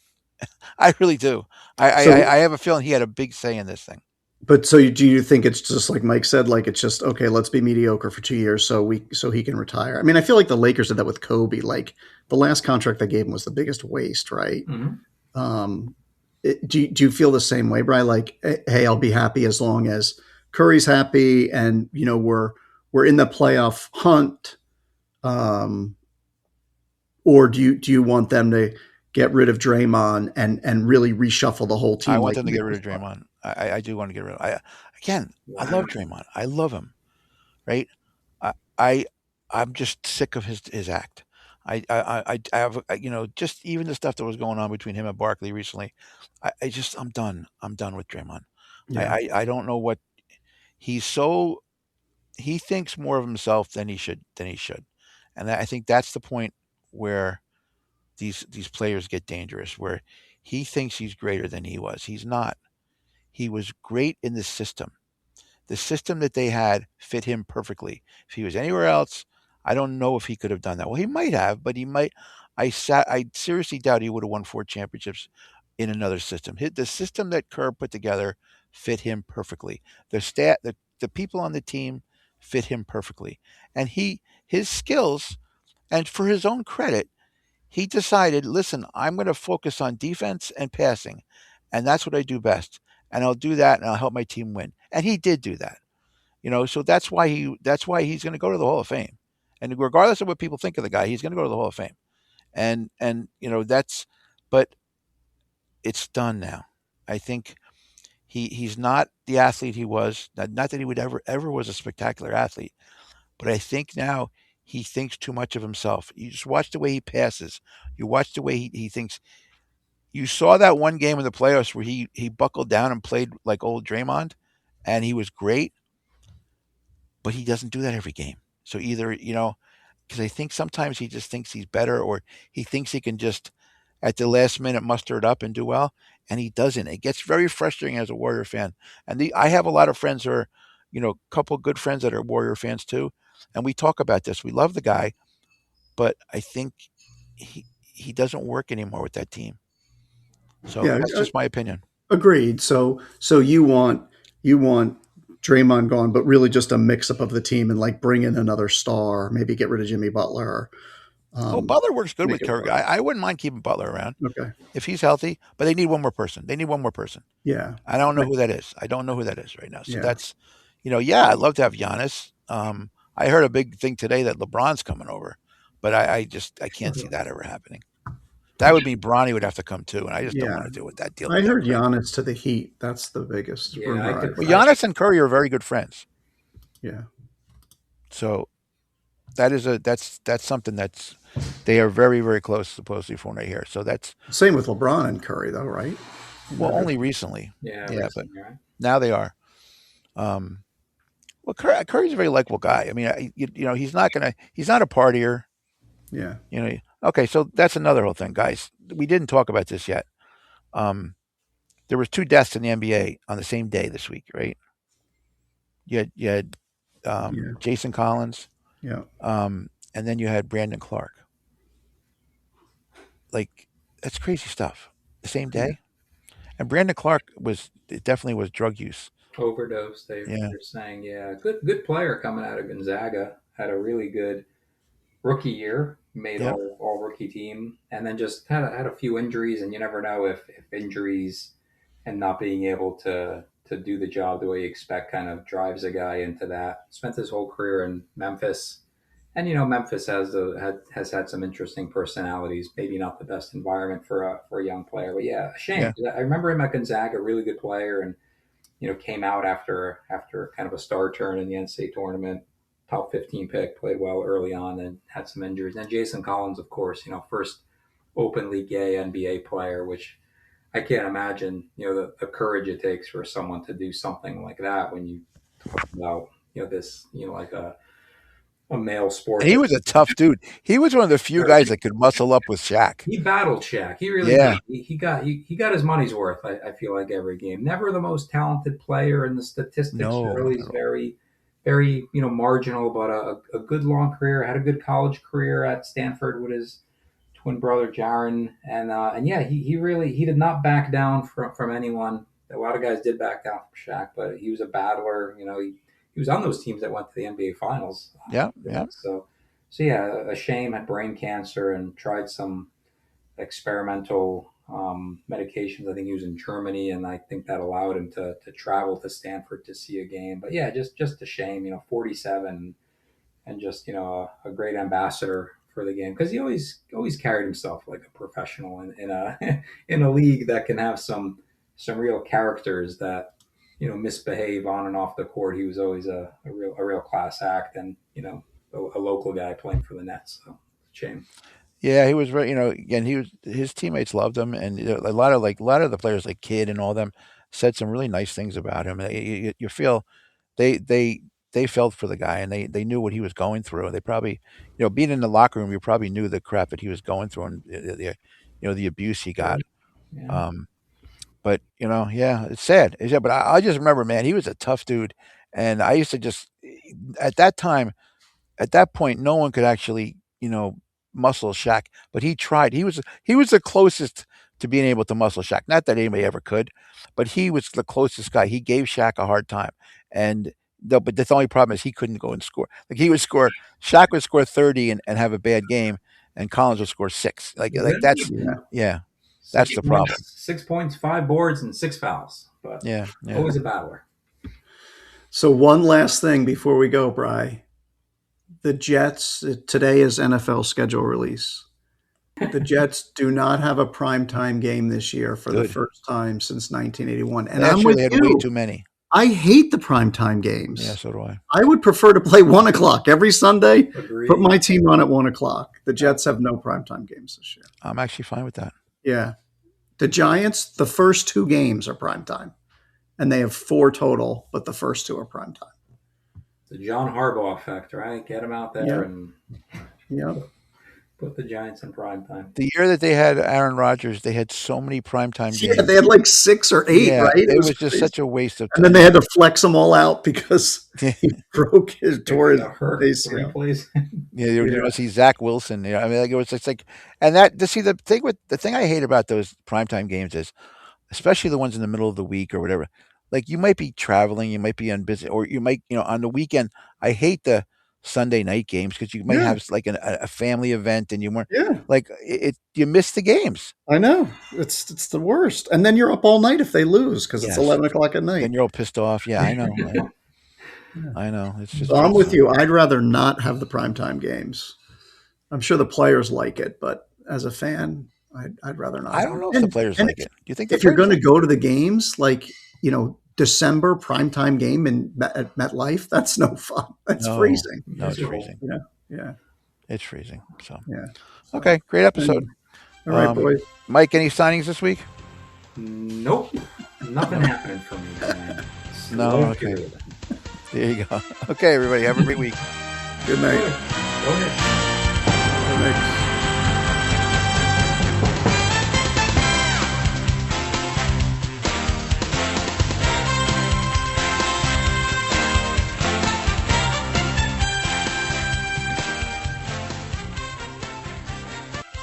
S3: I really do.
S4: So
S3: I have a feeling he had a big say in this thing.
S4: But so do you think it's just like Mike said, like it's just okay, let's be mediocre for 2 years so he can retire? I mean, I feel like the Lakers did that with Kobe. Like the last contract they gave him was the biggest waste, right?
S5: Mm-hmm.
S4: Um, do you feel the same way, Brian? Like, hey, I'll be happy as long as Curry's happy, and we're in the playoff hunt. Um, or do you want them to get rid of Draymond and really reshuffle the whole
S3: I
S4: team
S3: want
S4: like
S3: them to
S4: Nick
S3: get rid
S4: was
S3: of
S4: talking?
S3: Draymond. I do want to get rid of. Again, I
S5: Wow.
S3: love Draymond. I love him. Right. I, I I'm just sick of his act. I have just even the stuff that was going on between him and Barkley recently. I'm done. I'm done with Draymond.
S4: Yeah,
S3: I don't know what he's so he thinks more of himself than he should, and I think that's the point where these players get dangerous, where he thinks he's greater than he was. He's not. He was great in the system. The system that they had fit him perfectly. If he was anywhere else, I don't know if he could have done that. Well, he might have, but he might. I seriously doubt he would have won 4 championships in another system. The system that Kerr put together fit him perfectly. The people on the team fit him perfectly, and his skills, and for his own credit, he decided, listen, I'm going to focus on defense and passing, and that's what I do best. And I'll do that, and I'll help my team win. And he did do that. So that's why he's going to go to the Hall of Fame. And regardless of what people think of the guy, he's going to go to the Hall of Fame. And that's, but it's done now. I think he's not the athlete he was. Not that he would ever was a spectacular athlete, but I think now he thinks too much of himself. You just watch the way he passes. You watch the way he thinks. You saw that one game in the playoffs where he buckled down and played like old Draymond, and he was great, but he doesn't do that every game. So either, because I think sometimes he just thinks he's better, or he thinks he can just at the last minute muster it up and do well, and he doesn't. It gets very frustrating as a Warrior fan. And I have a lot of friends who are, a couple good friends that are Warrior fans too, and we talk about this. We love the guy, but I think he doesn't work anymore with that team. So
S4: yeah,
S3: that's just my opinion.
S4: agreed. So you want Draymond gone, but really just a mix up of the team and like bring in another star, maybe get rid of Jimmy Butler,
S3: Oh,
S4: um,
S3: Butler works good
S4: make
S3: with
S4: it
S3: Curry.
S4: work.
S3: I wouldn't mind keeping Butler around
S4: Okay,
S3: if he's healthy, but they need one more person. They need one more person.
S4: yeah,
S3: I don't know
S4: I-
S3: who that is. I don't know who that is right now. So
S4: yeah,
S3: that's, yeah, I'd love to have Giannis. I heard a big thing today that LeBron's coming over, but I can't see that ever happening. That would mean Bronny would have to come too, and I just don't
S4: yeah.
S3: want to deal with that deal
S4: I
S3: with that
S4: heard
S3: prick.
S4: Giannis to the Heat. That's the biggest
S5: Yeah, I
S4: rumor
S5: could.
S4: I've
S3: Well,
S4: heard.
S3: Giannis and Curry are very good friends,
S4: Yeah,
S3: so that's something they are very very close supposedly from what I hear. So that's
S4: same with LeBron and Curry, though, right?
S3: well only recently,
S5: Yeah,
S3: yeah, but
S5: recently, right?
S3: now they are. Um, well, Curry's a very likable guy. I mean, he's not a partier.
S4: Yeah,
S3: Okay, so that's another whole thing, guys. We didn't talk about this yet. Um, there was 2 deaths in the NBA on the same day this week, right? You had
S4: yeah,
S3: Jason Collins,
S4: yeah,
S3: and then you had Brandon Clark. Like that's crazy stuff. The same
S4: yeah.
S3: day, and Brandon Clark it definitely was drug use.
S5: Overdose.
S3: Yeah,
S5: They're saying, yeah, good player coming out of Gonzaga. Had a really good rookie year, made
S3: yep,
S5: all rookie team, and then just had a few injuries. And you never know if injuries and not being able to do the job the way you expect kind of drives a guy into that. Spent his whole career in Memphis, and Memphis has had some interesting personalities. Maybe not the best environment for a young player, but yeah, a shame.
S3: yeah,
S5: I remember him at Gonzaga, a really good player, and came out after kind of a star turn in the NCAA tournament, top 15 pick, played well early on, and had some injuries. And Jason Collins, of course, first openly gay NBA player, which I can't imagine, the courage it takes for someone to do something like that when you talk about, this, like a male sport
S3: and he
S5: that
S3: was a tough dude. He was one of the few guys that could muscle up with Shaq.
S5: he battled Shaq. He really did.
S3: Yeah,
S5: He got his money's worth. I feel like every game. Never the most talented player, and the statistics
S3: no,
S5: are
S3: not
S5: always
S3: at all.
S5: very, very marginal. But a good long career. Had a good college career at Stanford with his twin brother Jaron, and yeah, he really he did not back down from anyone. a lot of guys did back down from Shaq, but he was a battler. He was on those teams that went to the NBA Finals.
S3: Yeah.
S5: So yeah, a shame. Had brain cancer and tried some experimental medications. I think he was in Germany, and I think that allowed him to travel to Stanford to see a game. But yeah, just a shame. 47, and just a great ambassador for the game, because he always carried himself like a professional in a in a league that can have some real characters that misbehave on and off the court. He was always a real class act, and a local guy playing for the Nets. So shame.
S3: Yeah, he was very, again, his teammates loved him, and a lot of the players like Kidd and all them said some really nice things about him. You feel they they they felt for the guy, and they knew what he was going through. They probably, being in the locker room, you probably knew the crap that he was going through, and the abuse he got.
S5: Yeah.
S3: Um, but yeah, it's sad. It's sad, but I just remember, man, he was a tough dude, and I used to just at that time, at that point, no one could actually, muscle Shaq, but he tried. He was the closest to being able to muscle Shaq. Not that anybody ever could, but he was the closest guy. He gave Shaq a hard time, and but the only problem is he couldn't go and score. Like he would score, Shaq would score 30 and have a bad game, and Collins would score six. Like that's yeah, that's the problem.
S5: 6 points, 5 boards, and 6 fouls. But
S3: Yeah.
S5: always a battler.
S4: So one last thing before we go, Bry. The Jets, today is NFL schedule release. The Jets do not have a primetime game this year for the
S3: Good.
S4: first time since 1981. And
S3: Last
S4: I'm
S3: year
S4: with
S3: they had
S4: you.
S3: way too many.
S4: I hate the primetime games.
S3: Yeah, so do I.
S4: I would prefer to play 1 o'clock every Sunday.
S5: Agreed.
S4: Put my team on at 1 o'clock. The Jets have no primetime games this year.
S3: I'm actually fine with that.
S4: Yeah. The Giants, the first 2 games are primetime. And they have 4 total, but the first 2 are primetime.
S5: The John Harbaugh effect, right? Get him out there and put the Giants in prime time.
S3: The year that they had Aaron Rodgers, they had so many primetime games.
S4: Yeah, they had like 6 or 8,
S3: Yeah,
S4: right?
S3: it was just
S4: crazy.
S3: such a waste of time.
S4: And then they had to flex them all out because he tore his
S5: hurt
S4: ACL.
S5: plays.
S3: Yeah, you're going to see Zach Wilson. I mean, like it was just like, and that to see the thing I hate about those primetime games is, especially the ones in the middle of the week or whatever. Like you might be traveling, you might be on busy, or you might, on the weekend. I hate the Sunday night games because you might have like a family event and you weren't like you miss the games.
S4: I know it's the worst, and then you're up all night if they lose because it's 11 o'clock at night.
S3: And you're all pissed off. Yeah, I know. I know. It's just.
S4: So I'm with you. I'd rather not have the primetime games. I'm sure the players like it, but as a fan, I'd rather not.
S3: I don't know if the players like it. Do you think
S4: if you're going to go to the games, like December primetime game at MetLife, that's no fun. That's freezing.
S3: No, it's freezing.
S4: Yeah.
S3: It's freezing. So
S4: yeah.
S3: Okay, great episode.
S4: All right, boys.
S3: Mike, any signings this week?
S5: Nope. Nothing happening for me, man.
S3: No, okay.
S5: Period.
S3: There you go. Okay, everybody, have a great week.
S4: Good night.
S5: Go ahead.
S4: Good night.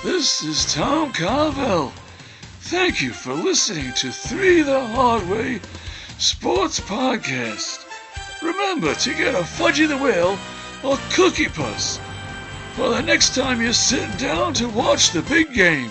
S2: This is Tom Carvel. Thank you for listening to 3 the Hard Way Sports Podcast. Remember to get a Fudgy the Whale or Cookie Puss for the next time you're sitting down to watch the big game.